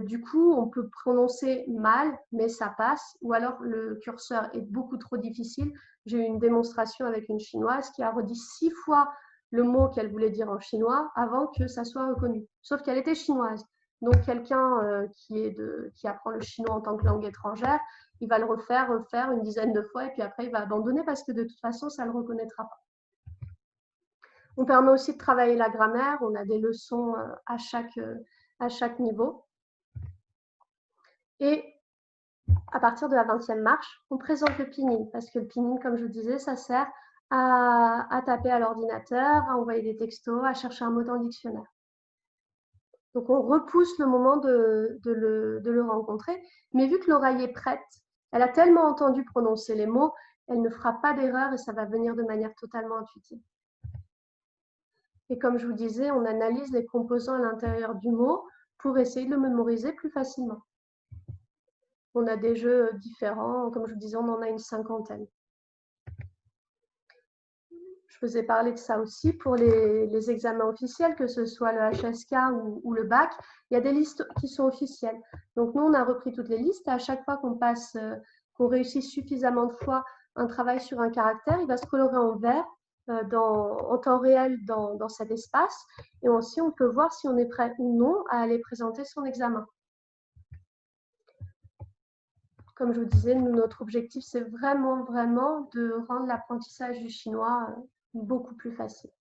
[SPEAKER 3] Du coup, on peut prononcer mal, mais ça passe, ou alors le curseur est beaucoup trop difficile. J'ai eu une démonstration avec une chinoise qui a redit 6 fois le mot qu'elle voulait dire en chinois avant que ça soit reconnu, sauf qu'elle était chinoise. Donc, quelqu'un qui apprend le chinois en tant que langue étrangère, il va le refaire une dizaine de fois et puis après, il va abandonner parce que de toute façon, ça ne le reconnaîtra pas. On permet aussi de travailler la grammaire. On a des leçons à chaque niveau. Et à partir de la 20e marche, on présente le pinyin parce que le pinyin, comme je vous disais, ça sert à taper à l'ordinateur, à envoyer des textos, à chercher un mot dans le dictionnaire. Donc, on repousse le moment de le rencontrer. Mais vu que l'oreille est prête, elle a tellement entendu prononcer les mots, elle ne fera pas d'erreur et ça va venir de manière totalement intuitive. Et comme je vous disais, on analyse les composants à l'intérieur du mot pour essayer de le mémoriser plus facilement. On a des jeux différents, comme je vous disais, on en a une 50aine. Je vous ai parlé de ça aussi pour les examens officiels, que ce soit le HSK ou le bac. Il y a des listes qui sont officielles. Donc, nous, on a repris toutes les listes. À chaque fois qu'on réussit suffisamment de fois un travail sur un caractère, il va se colorer en vert en temps réel dans cet espace. Et aussi, on peut voir si on est prêt ou non à aller présenter son examen. Comme je vous disais, notre objectif, c'est vraiment, vraiment de rendre l'apprentissage du chinois beaucoup plus facile.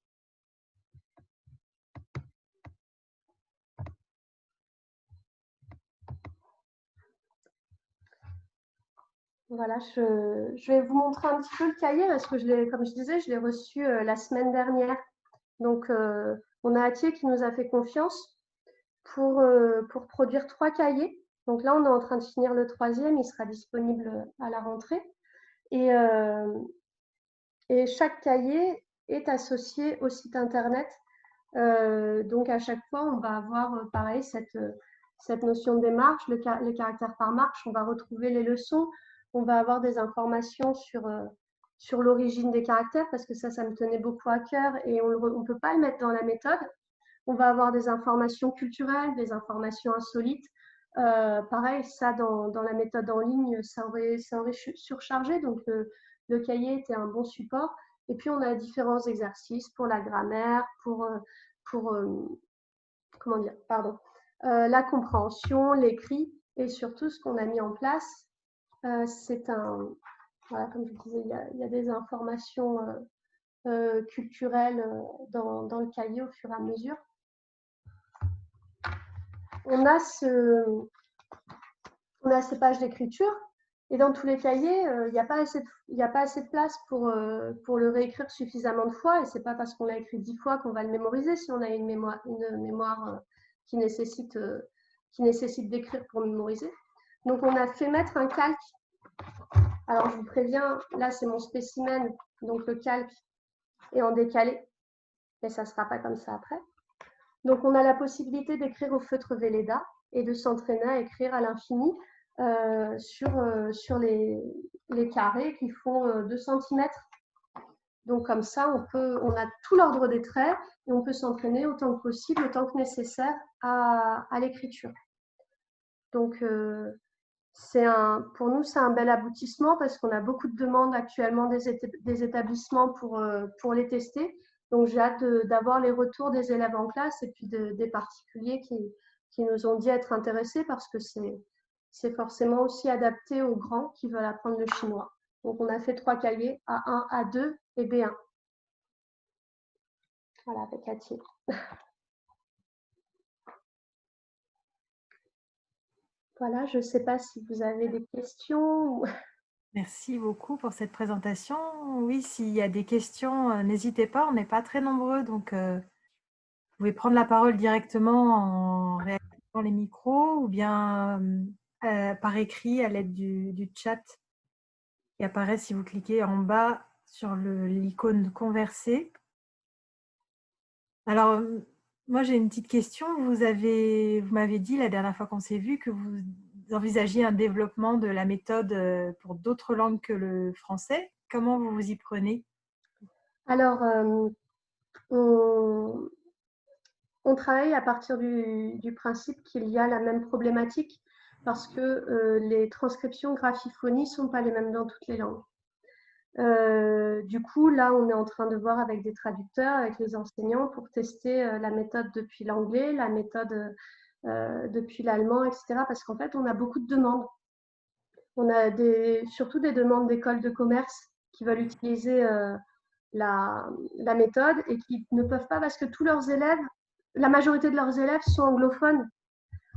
[SPEAKER 3] Voilà, je vais vous montrer un petit peu le cahier parce que, comme je disais, je l'ai reçu la semaine dernière. Donc, on a Atier qui nous a fait confiance pour produire 3 cahiers. Donc là, on est en train de finir le 3e, il sera disponible à la rentrée. Et chaque cahier est associé au site internet. Donc, à chaque fois, on va avoir pareil cette notion de démarche, les caractères par marche. On va retrouver les leçons. On va avoir des informations sur l'origine des caractères parce que ça me tenait beaucoup à cœur et on ne peut pas le mettre dans la méthode. On va avoir des informations culturelles, des informations insolites. Pareil, ça, dans la méthode en ligne, ça aurait surchargé. Donc, le cahier était un bon support. Et puis, on a différents exercices pour la grammaire, comment dire, pardon, la compréhension, l'écrit. Et surtout, ce qu'on a mis en place, c'est voilà, comme je disais, il y a des informations culturelles dans le cahier au fur et à mesure. On a on a ces pages d'écriture. Et dans tous les cahiers, il n'y a pas assez de place pour le réécrire suffisamment de fois. Et ce n'est pas parce qu'on l'a écrit 10 fois qu'on va le mémoriser si on a une mémoire qui nécessite d'écrire pour mémoriser. Donc, on a fait mettre un calque. Alors, je vous préviens, là, c'est mon spécimen. Donc, le calque est en décalé. Mais ça ne sera pas comme ça après. Donc, on a la possibilité d'écrire au feutre Velleda et de s'entraîner à écrire à l'infini sur les carrés qui font 2 cm. Donc, comme ça, on a tout l'ordre des traits et on peut s'entraîner autant que possible, autant que nécessaire à l'écriture. Donc, pour nous, c'est un bel aboutissement parce qu'on a beaucoup de demandes actuellement des établissements pour les tester. Donc, j'ai hâte d'avoir les retours des élèves en classe et puis des particuliers qui nous ont dit être intéressés parce que c'est forcément aussi adapté aux grands qui veulent apprendre le chinois. Donc, on a fait 3 cahiers, A1, A2 et B1. Voilà, avec Cathy. Voilà, je ne sais pas si vous avez des questions.
[SPEAKER 1] Merci beaucoup pour cette présentation. Oui, s'il y a des questions, n'hésitez pas, on n'est pas très nombreux, donc vous pouvez prendre la parole directement en réactivant les micros ou bien par écrit à l'aide du chat qui apparaît si vous cliquez en bas sur l'icône converser. Alors, moi j'ai une petite question. Vous m'avez dit la dernière fois qu'on s'est vu que vous envisagiez un développement de la méthode pour d'autres langues que le français. Comment vous vous y prenez?
[SPEAKER 3] Alors, on travaille à partir du principe qu'il y a la même problématique parce que les transcriptions graphiphonies ne sont pas les mêmes dans toutes les langues. Du coup, là, on est en train de voir avec des traducteurs, avec les enseignants pour tester la méthode depuis l'anglais, la méthode depuis l'allemand, etc. Parce qu'en fait, on a beaucoup de demandes. On a surtout des demandes d'écoles de commerce qui veulent utiliser la méthode et qui ne peuvent pas parce que tous leurs élèves, la majorité de leurs élèves sont anglophones.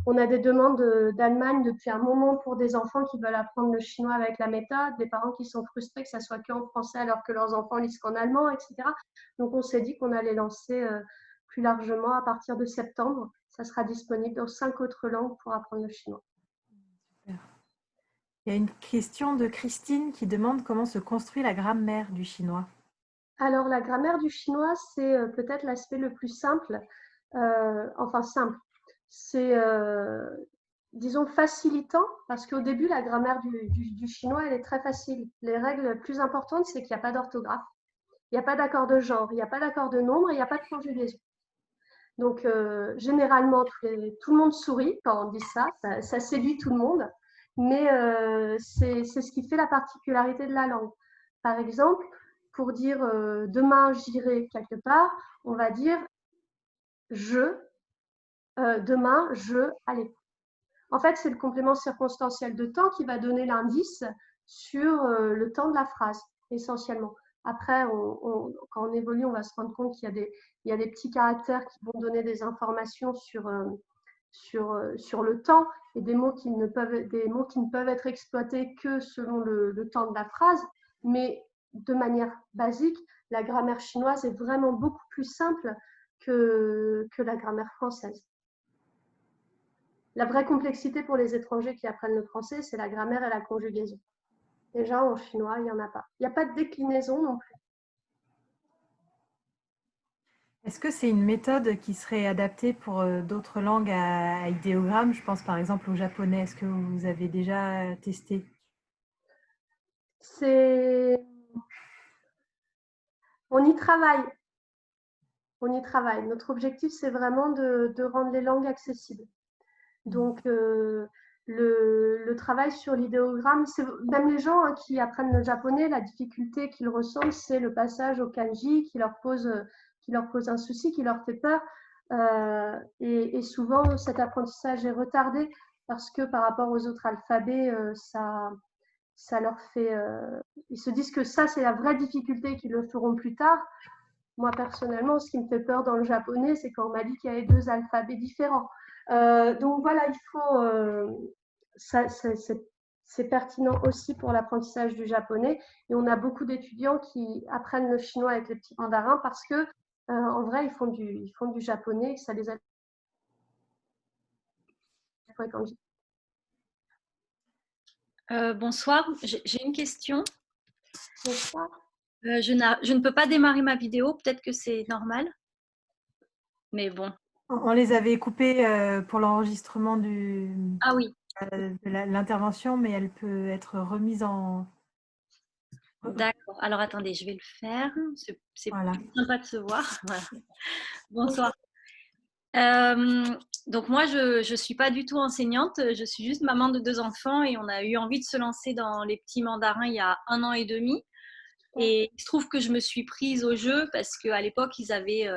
[SPEAKER 3] On a des demandes d'Allemagne depuis un moment pour des enfants qui veulent apprendre le chinois avec la méthode, des parents qui sont frustrés que ça soit qu'en français alors que leurs enfants lisent qu'en allemand, etc. Donc, on s'est dit qu'on allait lancer plus largement à partir de septembre. Ça sera disponible dans 5 autres langues pour apprendre le chinois.
[SPEAKER 1] Super. Il y a une question de Christine qui demande comment se construit la grammaire du chinois.
[SPEAKER 3] Alors, la grammaire du chinois, c'est peut-être l'aspect le plus simple. Enfin, simple. C'est, disons, facilitant, parce qu'au début, la grammaire du chinois, elle est très facile. Les règles plus importantes, c'est qu'il n'y a pas d'orthographe, il n'y a pas d'accord de genre, il n'y a pas d'accord de nombre, il n'y a pas de conjugaison. Donc, généralement, tout le monde sourit quand on dit ça, ça séduit tout le monde, mais c'est ce qui fait la particularité de la langue. Par exemple, pour dire demain j'irai quelque part, on va dire je, demain je, allez. En fait, c'est le complément circonstanciel de temps qui va donner l'indice sur le temps de la phrase, essentiellement. Après, quand on évolue, on va se rendre compte qu'il y a des petits caractères qui vont donner des informations sur le temps et des mots qui ne peuvent être exploités que selon le temps de la phrase. Mais de manière basique, la grammaire chinoise est vraiment beaucoup plus simple que la grammaire française. La vraie complexité pour les étrangers qui apprennent le français, c'est la grammaire et la conjugaison. Déjà, en chinois, il n'y en a pas. Il n'y a pas de déclinaison non plus.
[SPEAKER 1] Est-ce que c'est une méthode qui serait adaptée pour d'autres langues à idéogramme? Je pense par exemple au japonais. Est-ce que vous avez déjà testé?
[SPEAKER 3] On y travaille. On y travaille. Notre objectif, c'est vraiment de rendre les langues accessibles. Donc, le travail sur l'idéogramme, même les gens qui apprennent le japonais, la difficulté qu'ils ressentent, c'est le passage au kanji qui leur pose un souci, qui leur fait peur. Et souvent, cet apprentissage est retardé parce que par rapport aux autres alphabets, ça leur fait. Ils se disent que ça, c'est la vraie difficulté, qu'ils le feront plus tard. Moi, personnellement, ce qui me fait peur dans le japonais, c'est quand on m'a dit qu'il y avait 2 alphabets différents. Donc voilà, c'est pertinent aussi pour l'apprentissage du japonais. Et on a beaucoup d'étudiants qui apprennent le chinois avec les petits mandarins parce que, en vrai, ils font du japonais et ça les aide pour être
[SPEAKER 4] Bonsoir, j'ai une question.
[SPEAKER 3] Bonsoir.
[SPEAKER 4] Je ne peux pas démarrer ma vidéo, peut-être que c'est normal, mais bon.
[SPEAKER 1] On les avait coupés pour l'enregistrement
[SPEAKER 4] Ah oui,
[SPEAKER 1] de l'intervention, mais elle peut être remise en…
[SPEAKER 4] d'accord. Alors attendez, je vais le faire. C'est
[SPEAKER 1] Voilà.
[SPEAKER 4] plus sympa de se voir. Voilà. Bonsoir. Donc moi, je ne suis pas du tout enseignante, je suis juste maman de 2 enfants et on a eu envie de se lancer dans les petits mandarins il y a 1 an et demi. Et il se trouve que je me suis prise au jeu parce qu'à l'époque, ils avaient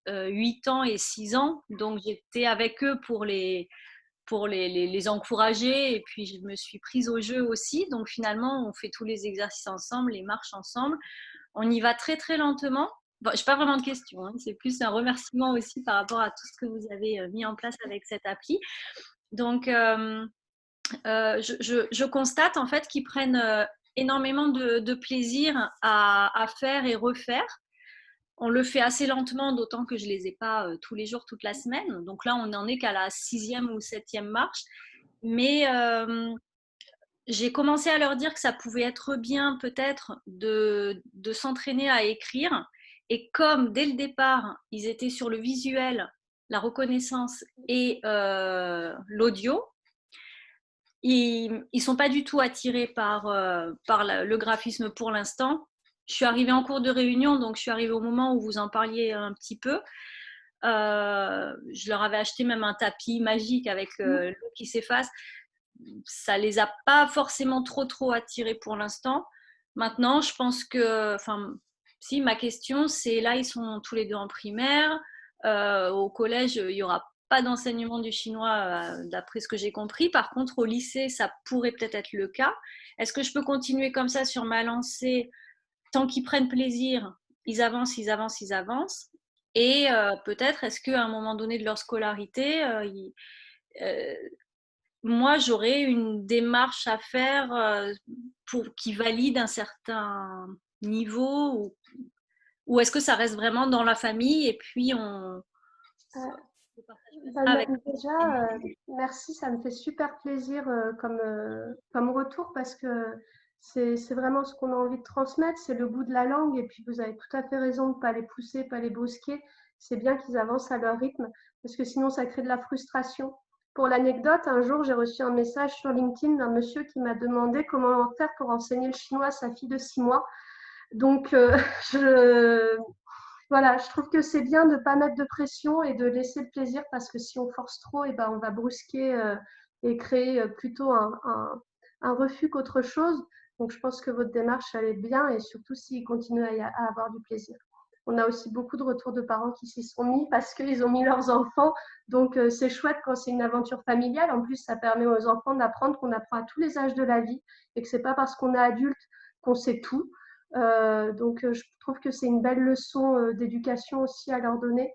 [SPEAKER 4] 8 ans et 6 ans. Donc, j'étais avec eux pour les encourager. Et puis, je me suis prise au jeu aussi. Donc, finalement, on fait tous les exercices ensemble, les marches ensemble. On y va très, très lentement. Bon, je n'ai pas vraiment de questions. Hein. C'est plus un remerciement aussi par rapport à tout ce que vous avez mis en place avec cette appli. Donc, je constate en fait qu'ils prennent énormément de plaisir à faire et refaire. On le fait assez lentement, d'autant que je ne les ai pas tous les jours, toute la semaine. Donc là, on n'en est qu'à la 6e ou 7e marche. Mais j'ai commencé à leur dire que ça pouvait être bien peut-être de s'entraîner à écrire. Et comme dès le départ, ils étaient sur le visuel, la reconnaissance et l'audio, ils ne sont pas du tout attirés par le graphisme pour l'instant. Je suis arrivée en cours de réunion, donc je suis arrivée au moment où vous en parliez un petit peu. Je leur avais acheté même un tapis magique avec l'eau qui s'efface. Ça ne les a pas forcément trop attirés pour l'instant. Maintenant, je pense que, si ma question, c'est là, ils sont tous les deux en primaire. Au collège, il n'y aura pas d'enseignement du chinois d'après ce que j'ai compris. Par contre, au lycée, ça pourrait peut-être être le cas. Est-ce que je peux continuer comme ça sur ma lancée tant qu'ils prennent plaisir, ils avancent, ils avancent, ils avancent. Et peut-être, est-ce qu'à un moment donné de leur scolarité, moi, j'aurais une démarche à faire pour qu'ils valident un certain niveau ou est-ce que ça reste vraiment dans la famille et puis on…
[SPEAKER 3] Déjà, merci, ça me fait super plaisir comme retour parce que c'est vraiment ce qu'on a envie de transmettre, c'est le goût de la langue. Et puis, vous avez tout à fait raison de ne pas les pousser, pas les brusquer. C'est bien qu'ils avancent à leur rythme parce que sinon, ça crée de la frustration. Pour l'anecdote, un jour, j'ai reçu un message sur LinkedIn d'un monsieur qui m'a demandé comment faire pour enseigner le chinois à sa fille de 6 mois. Donc, voilà, je trouve que c'est bien de ne pas mettre de pression et de laisser le plaisir parce que si on force trop, ben, on va brusquer et créer plutôt un refus qu'autre chose. Donc, je pense que votre démarche, elle est bien et surtout s'ils continuent à avoir du plaisir. On a aussi beaucoup de retours de parents qui s'y sont mis parce qu'ils ont mis leurs enfants. Donc, c'est chouette quand c'est une aventure familiale. En plus, ça permet aux enfants d'apprendre qu'on apprend à tous les âges de la vie et que ce n'est pas parce qu'on est adulte qu'on sait tout. Donc, je trouve que c'est une belle leçon d'éducation aussi à leur donner.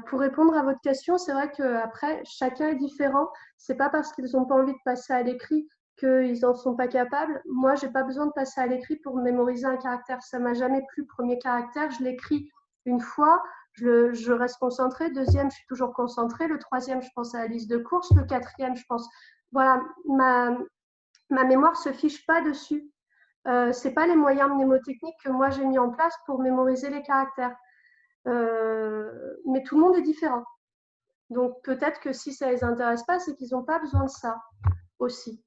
[SPEAKER 3] Pour répondre à votre question, c'est vrai qu'après, chacun est différent. C'est pas parce qu'ils n'ont pas envie de passer à l'écrit qu'ils n'en sont pas capables. Moi, j'ai pas besoin de passer à l'écrit pour mémoriser un caractère. Ça m'a jamais plu. Premier caractère, je l'écris une fois, je reste concentrée. Deuxième, je suis toujours concentrée. Le troisième, je pense à la liste de courses. Le quatrième, je pense… Voilà, ma mémoire se fiche pas dessus. C'est pas les moyens mnémotechniques que moi j'ai mis en place pour mémoriser les caractères. Mais tout le monde est différent. Donc peut-être que si ça les intéresse pas, c'est qu'ils n'ont pas besoin de ça aussi.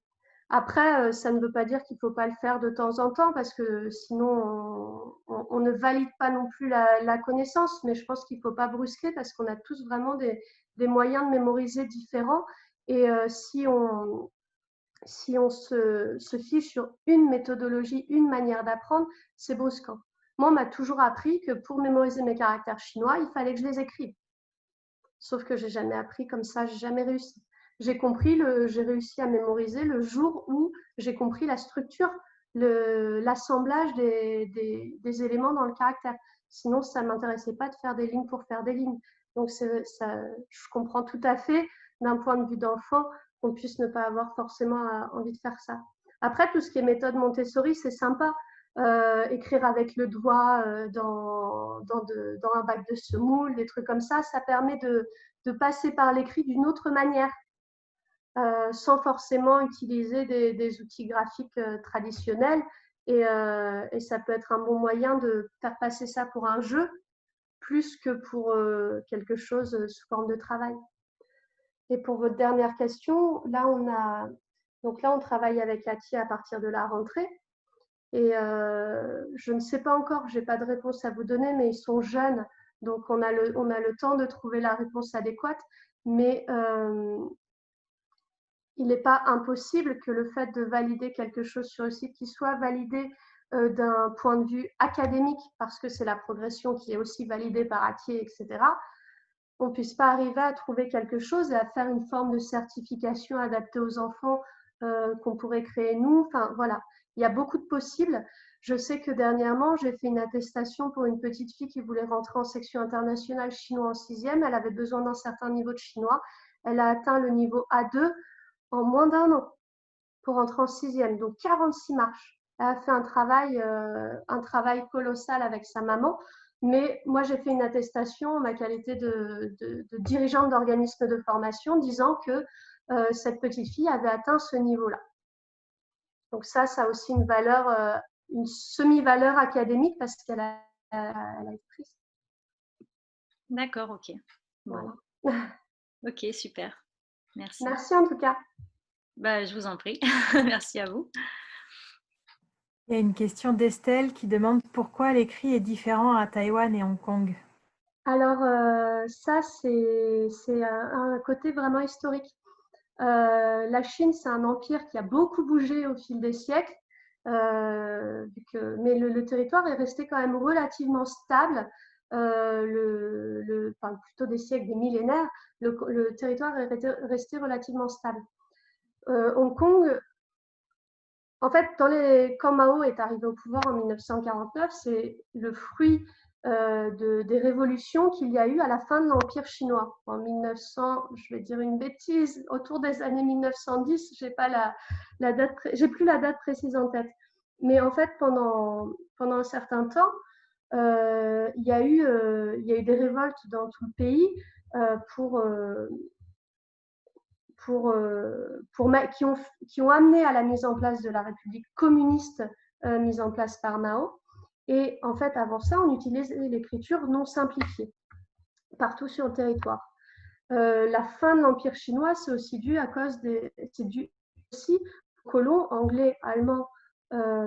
[SPEAKER 3] Après, ça ne veut pas dire qu'il ne faut pas le faire de temps en temps parce que sinon on ne valide pas non plus la connaissance. Mais je pense qu'il ne faut pas brusquer parce qu'on a tous vraiment des moyens de mémoriser différents. Et si on se fiche sur une méthodologie, une manière d'apprendre, c'est brusquant. Moi, on m'a toujours appris que pour mémoriser mes caractères chinois, il fallait que je les écrive. Sauf que je n'ai jamais appris comme ça, je n'ai jamais réussi. J'ai réussi à mémoriser le jour où j'ai compris la structure, l'assemblage des éléments dans le caractère. Sinon, ça ne m'intéressait pas de faire des lignes pour faire des lignes. Donc, je comprends tout à fait d'un point de vue d'enfant, qu'on puisse ne pas avoir forcément envie de faire ça. Après, tout ce qui est méthode Montessori, c'est sympa. Écrire avec le doigt dans un bac de semoule, des trucs comme ça permet de passer par l'écrit d'une autre manière, sans forcément utiliser des outils graphiques traditionnels. Et ça peut être un bon moyen de faire passer ça pour un jeu, plus que pour quelque chose sous forme de travail. Et pour votre dernière question, là, on travaille avec Ati à partir de la rentrée. Et je ne sais pas encore, je n'ai pas de réponse à vous donner, mais ils sont jeunes, donc on a le temps de trouver la réponse adéquate. Mais il n'est pas impossible que le fait de valider quelque chose sur le site, qu'il soit validé d'un point de vue académique, parce que c'est la progression qui est aussi validée par Atier, etc., on ne puisse pas arriver à trouver quelque chose et à faire une forme de certification adaptée aux enfants qu'on pourrait créer nous. Enfin, voilà, il y a beaucoup de possibles. Je sais que dernièrement, j'ai fait une attestation pour une petite fille qui voulait rentrer en section internationale chinois en 6e. Elle avait besoin d'un certain niveau de chinois. Elle a atteint le niveau A2 en moins d'un an pour rentrer en 6e, donc 46 marches. Elle a fait un travail colossal avec sa maman. Mais moi, j'ai fait une attestation en ma qualité de dirigeante d'organisme de formation disant que cette petite fille avait atteint ce niveau-là. Donc ça a aussi une valeur, une semi-valeur académique parce qu'elle a été prise.
[SPEAKER 4] D'accord, ok.
[SPEAKER 3] Bon.
[SPEAKER 4] Voilà. Ok, super. Merci.
[SPEAKER 3] Merci en tout cas.
[SPEAKER 4] Je vous en prie. Merci à vous.
[SPEAKER 1] Il y a une question d'Estelle qui demande pourquoi l'écrit est différent à Taïwan et Hong Kong.
[SPEAKER 3] Alors, ça, c'est un côté vraiment historique. La Chine, c'est un empire qui a beaucoup bougé au fil des siècles, mais le territoire est resté quand même relativement stable. Plutôt des siècles, des millénaires, le territoire est resté relativement stable. Hong Kong, en fait, quand Mao est arrivé au pouvoir en 1949, c'est le fruit des révolutions qu'il y a eu à la fin de l'Empire chinois. En 1900, je vais dire une bêtise, autour des années 1910, j'ai plus la date précise en tête. Mais en fait, pendant un certain temps, il y a eu des révoltes dans tout le pays qui ont amené à la mise en place de la République communiste mise en place par Mao. Et en fait, avant ça, on utilisait l'écriture non simplifiée partout sur le territoire. La fin de l'Empire chinois, c'est aussi dû aux colons anglais, allemands,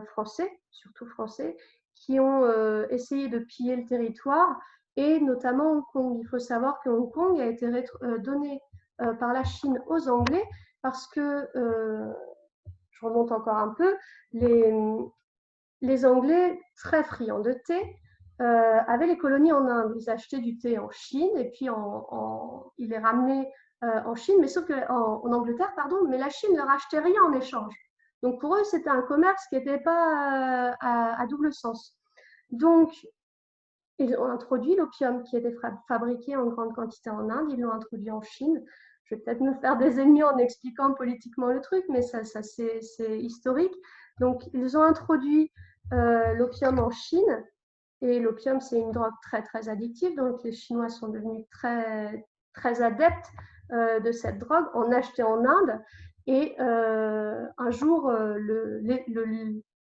[SPEAKER 3] français, surtout français, qui ont essayé de piller le territoire, et notamment Hong Kong. Il faut savoir que Hong Kong a été donné par la Chine aux Anglais parce que, je remonte encore un peu, les Anglais, très friands de thé, avaient les colonies en Inde. Ils achetaient du thé en Chine et puis ils les ramenaient en Chine, mais sauf en Angleterre, pardon, mais la Chine ne leur achetait rien en échange. Donc pour eux, c'était un commerce qui n'était pas à double sens. Donc, ils ont introduit l'opium qui était fabriqué en grande quantité en Inde, ils l'ont introduit en Chine. Je vais peut-être me faire des ennemis en expliquant politiquement le truc, mais ça c'est historique. Donc, ils ont introduit l'opium en Chine, et l'opium, c'est une drogue très, très addictive, donc les Chinois sont devenus très, très adeptes de cette drogue, en acheter en Inde. Et un jour,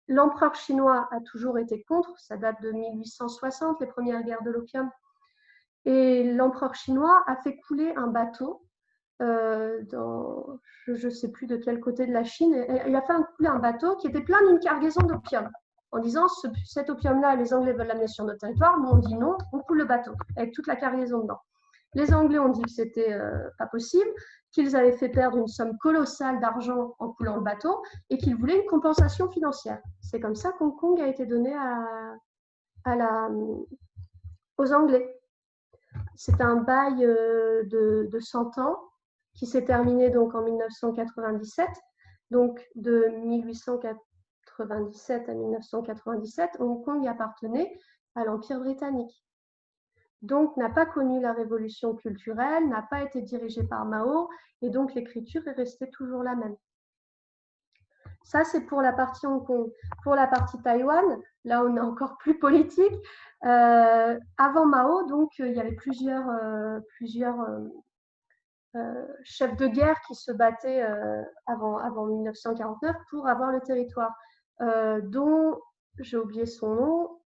[SPEAKER 3] l'empereur chinois a toujours été contre, ça date de 1860, les premières guerres de l'opium. Et l'empereur chinois a fait couler un bateau je ne sais plus de quel côté de la Chine. Il a fait couler un bateau qui était plein d'une cargaison d'opium, en disant cet opium-là, les Anglais veulent l'amener sur notre territoire. Nous, on dit non, on coule le bateau avec toute la cargaison dedans. Les Anglais ont dit que c'était pas possible, qu'ils avaient fait perdre une somme colossale d'argent en coulant le bateau et qu'ils voulaient une compensation financière. C'est comme ça qu'Hong Kong a été donné aux Anglais. C'est un bail de 100 ans qui s'est terminé donc en 1997. Donc de 1897 à 1997, Hong Kong appartenait à l'Empire britannique. donc n'a pas connu la révolution culturelle, n'a pas été dirigé par Mao, et donc l'écriture est restée toujours la même. Ça, c'est pour la partie Hong Kong. Pour la partie Taïwan, là, on est encore plus politique. Avant Mao, donc, il y avait plusieurs chefs de guerre qui se battaient avant 1949 pour avoir le territoire, dont j'ai oublié son nom,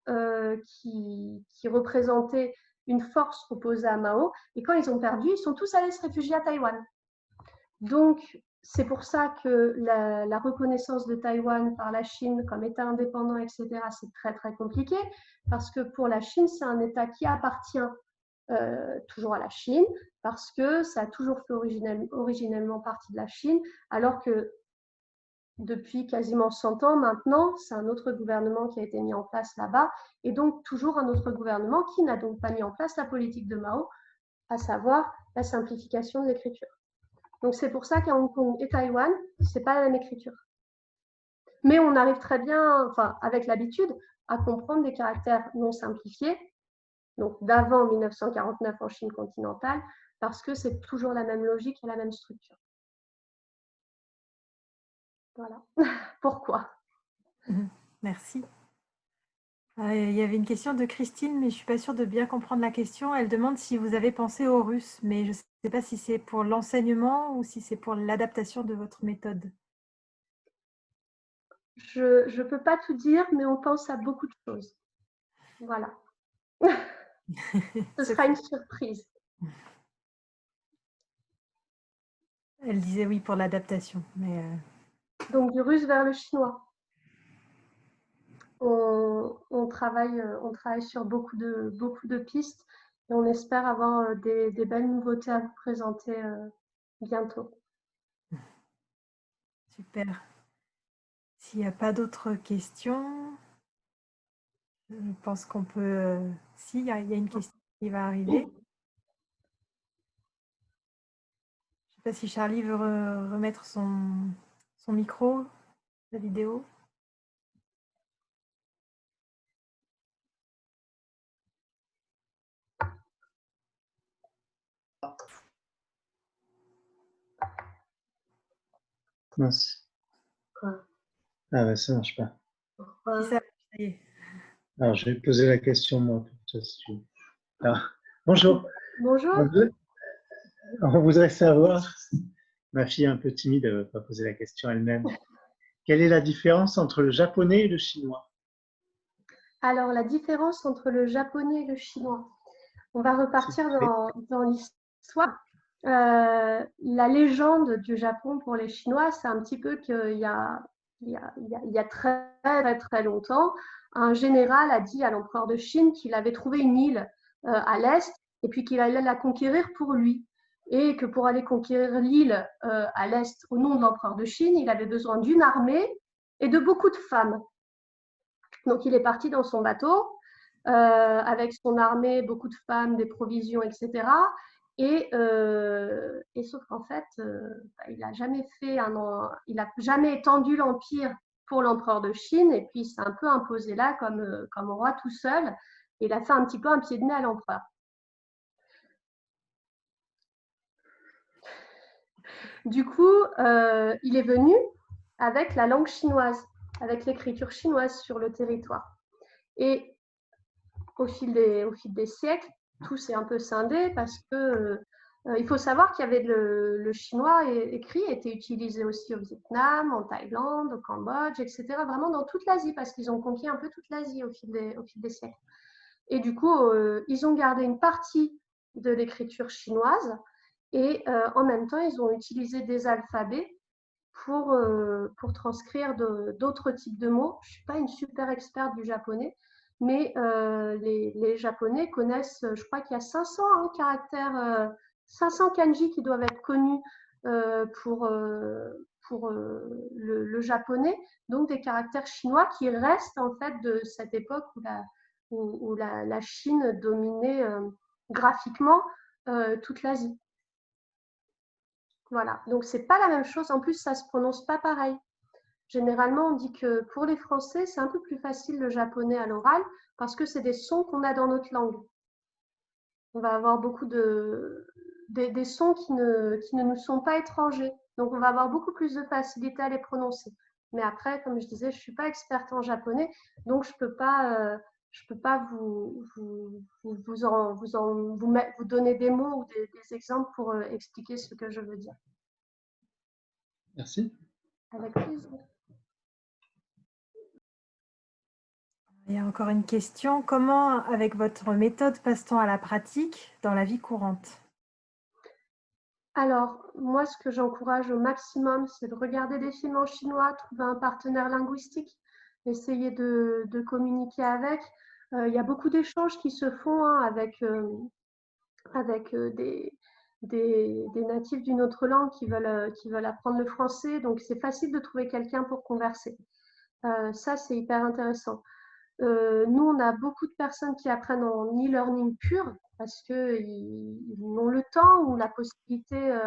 [SPEAKER 3] qui représentait une force opposée à Mao. Et quand ils ont perdu, ils sont tous allés se réfugier à Taïwan. Donc, c'est pour ça que la reconnaissance de Taïwan par la Chine comme État indépendant, etc., c'est très, très compliqué, parce que pour la Chine, c'est un État qui appartient toujours à la Chine, parce que ça a toujours fait originellement partie de la Chine, alors que depuis quasiment 100 ans maintenant, c'est un autre gouvernement qui a été mis en place là-bas, et donc toujours un autre gouvernement qui n'a donc pas mis en place la politique de Mao, à savoir la simplification de l'écriture. Donc c'est pour ça qu'à Hong Kong et Taïwan, c'est pas la même écriture. Mais on arrive très bien, enfin avec l'habitude, à comprendre des caractères non simplifiés, donc d'avant 1949 en Chine continentale, parce que c'est toujours la même logique et la même structure. Voilà. Pourquoi?
[SPEAKER 1] Merci. Il y avait une question de Christine, mais je ne suis pas sûre de bien comprendre la question. Elle demande si vous avez pensé aux Russes, mais je ne sais pas si c'est pour l'enseignement ou si c'est pour l'adaptation de votre méthode.
[SPEAKER 3] Je ne peux pas tout dire, mais on pense à beaucoup de choses. Voilà. Ce sera une surprise.
[SPEAKER 1] Elle disait oui pour l'adaptation. Mais
[SPEAKER 3] Donc du russe vers le chinois. On travaille sur beaucoup de pistes et on espère avoir des belles nouveautés à vous présenter bientôt.
[SPEAKER 1] super. S'il n'y a pas d'autres questions, je pense qu'on peut... Si, il y a une question qui va arriver. Je ne sais pas si Charlie veut remettre son micro, la vidéo.
[SPEAKER 5] Mince.
[SPEAKER 3] Quoi?
[SPEAKER 5] Ah ouais, ça marche pas.
[SPEAKER 3] Pourquoi?
[SPEAKER 1] Si ça, ça y est.
[SPEAKER 5] Alors, je vais poser la question moi pour toi, si tu veux. Alors, bonjour.
[SPEAKER 3] Bonjour.
[SPEAKER 5] On voudrait savoir, ma fille est un peu timide, elle ne veut pas poser la question elle-même. Quelle est la différence entre le japonais et le chinois?
[SPEAKER 3] Alors, la différence entre le japonais et le chinois. On va repartir dans l'histoire. La légende du Japon pour les Chinois, c'est un petit peu qu'il y a très, très, très longtemps, un général a dit à l'empereur de Chine qu'il avait trouvé une île à l'est et puis qu'il allait la conquérir pour lui. Et que pour aller conquérir l'île à l'est au nom de l'empereur de Chine, il avait besoin d'une armée et de beaucoup de femmes. Donc il est parti dans son bateau avec son armée, beaucoup de femmes, des provisions, etc. Et sauf qu'en fait, il n'a jamais étendu l'empire pour l'empereur de Chine, et puis il s'est un peu imposé là comme roi tout seul. Et il a fait un petit peu un pied de nez à l'empereur. Du coup, il est venu avec la langue chinoise, avec l'écriture chinoise sur le territoire. Et au fil des siècles, tout s'est un peu scindé parce que il faut savoir qu'il y avait le chinois écrit était utilisé aussi au Vietnam, en Thaïlande, au Cambodge, etc. Vraiment dans toute l'Asie parce qu'ils ont conquis un peu toute l'Asie au fil des siècles. Et du coup, ils ont gardé une partie de l'écriture chinoise et en même temps, ils ont utilisé des alphabets pour transcrire d'autres types de mots. Je ne suis pas une super experte du japonais, mais les Japonais connaissent, je crois qu'il y a 500 caractères, 500 kanji qui doivent être connus pour le japonais, donc des caractères chinois qui restent en fait de cette époque où la Chine dominait graphiquement toute l'Asie. Voilà, donc c'est pas la même chose. En plus, ça se prononce pas pareil. Généralement, on dit que pour les Français, c'est un peu plus facile le japonais à l'oral parce que c'est des sons qu'on a dans notre langue. On va avoir beaucoup des sons qui ne nous sont pas étrangers. Donc, on va avoir beaucoup plus de facilité à les prononcer. Mais après, comme je disais, je ne suis pas experte en japonais, donc je peux pas vous donner des mots ou des exemples pour expliquer ce que je veux dire.
[SPEAKER 5] Merci.
[SPEAKER 3] Avec plaisir.
[SPEAKER 1] Il y a encore une question. Comment, avec votre méthode, passe-t-on à la pratique dans la vie courante?
[SPEAKER 3] Alors, moi, ce que j'encourage au maximum, c'est de regarder des films en chinois, trouver un partenaire linguistique, essayer de communiquer avec. Il y a beaucoup d'échanges qui se font hein, avec des natifs d'une autre langue qui veulent apprendre le français. Donc, c'est facile de trouver quelqu'un pour converser. Ça, c'est hyper intéressant. Nous, on a beaucoup de personnes qui apprennent en e-learning pur parce qu'ils ont le temps ou la possibilité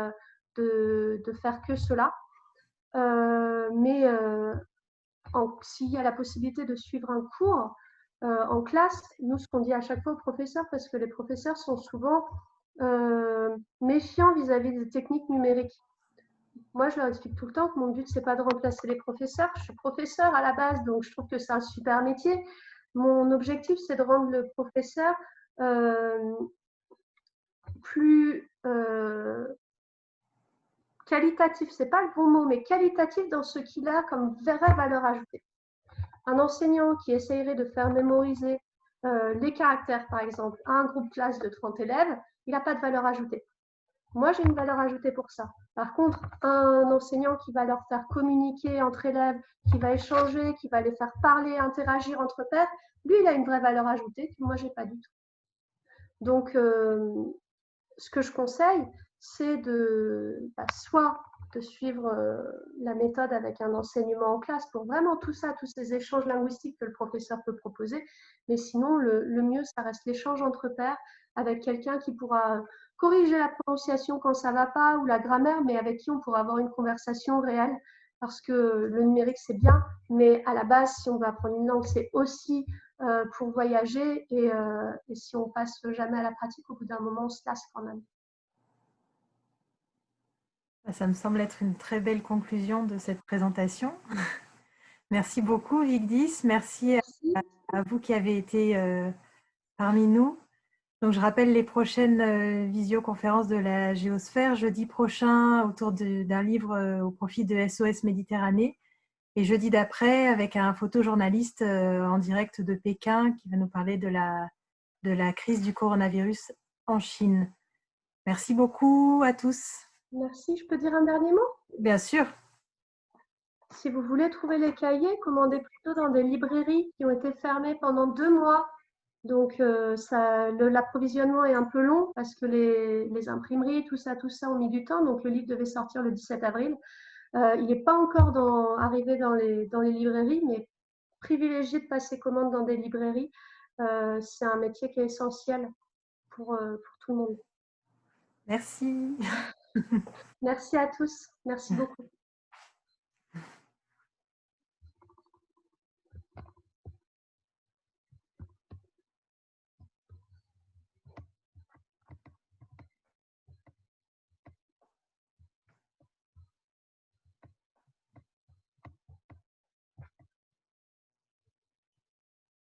[SPEAKER 3] de faire que cela. Mais s'il y a la possibilité de suivre un cours en classe, nous, ce qu'on dit à chaque fois aux professeurs, parce que les professeurs sont souvent méfiants vis-à-vis des techniques numériques. Moi, je leur explique tout le temps que mon but, c'est pas de remplacer les professeurs. Je suis professeur à la base, donc je trouve que c'est un super métier. Mon objectif, c'est de rendre le professeur plus qualitatif. C'est pas le bon mot, mais qualitatif dans ce qu'il a comme vraie valeur ajoutée. Un enseignant qui essayerait de faire mémoriser les caractères, par exemple, à un groupe classe de 30 élèves, il n'a pas de valeur ajoutée. Moi, j'ai une valeur ajoutée pour ça. Par contre, un enseignant qui va leur faire communiquer entre élèves, qui va échanger, qui va les faire parler, interagir entre pairs, lui, il a une vraie valeur ajoutée que moi, je n'ai pas du tout. Donc, ce que je conseille, c'est soit de suivre la méthode avec un enseignement en classe pour vraiment tout ça, tous ces échanges linguistiques que le professeur peut proposer. Mais sinon, le mieux, ça reste l'échange entre pairs avec quelqu'un qui pourra corriger la prononciation quand ça ne va pas ou la grammaire, mais avec qui on pourra avoir une conversation réelle. Parce que le numérique, c'est bien, mais à la base, si on veut apprendre une langue, c'est aussi pour voyager. Et si on passe jamais à la pratique, au bout d'un moment, on se lasse quand même.
[SPEAKER 1] Ça me semble être une très belle conclusion de cette présentation. Merci beaucoup, Vigdis. Merci à vous qui avez été parmi nous. Donc, je rappelle les prochaines visioconférences de la Géosphère. Jeudi prochain, autour d'un livre au profit de SOS Méditerranée. Et jeudi d'après, avec un photojournaliste en direct de Pékin qui va nous parler de la crise du coronavirus en Chine. Merci beaucoup à tous.
[SPEAKER 3] Merci. Je peux dire un dernier mot?
[SPEAKER 1] Bien sûr.
[SPEAKER 3] Si vous voulez trouver les cahiers, commandez plutôt dans des librairies qui ont été fermées pendant 2 mois. Donc, l'approvisionnement est un peu long parce que les imprimeries, tout ça ont mis du temps. Donc, le livre devait sortir le 17 avril. Il n'est pas encore arrivé dans les librairies, mais privilégiez de passer commande dans des librairies. C'est un métier qui est essentiel pour tout le monde.
[SPEAKER 1] Merci.
[SPEAKER 3] Merci à tous. Merci beaucoup.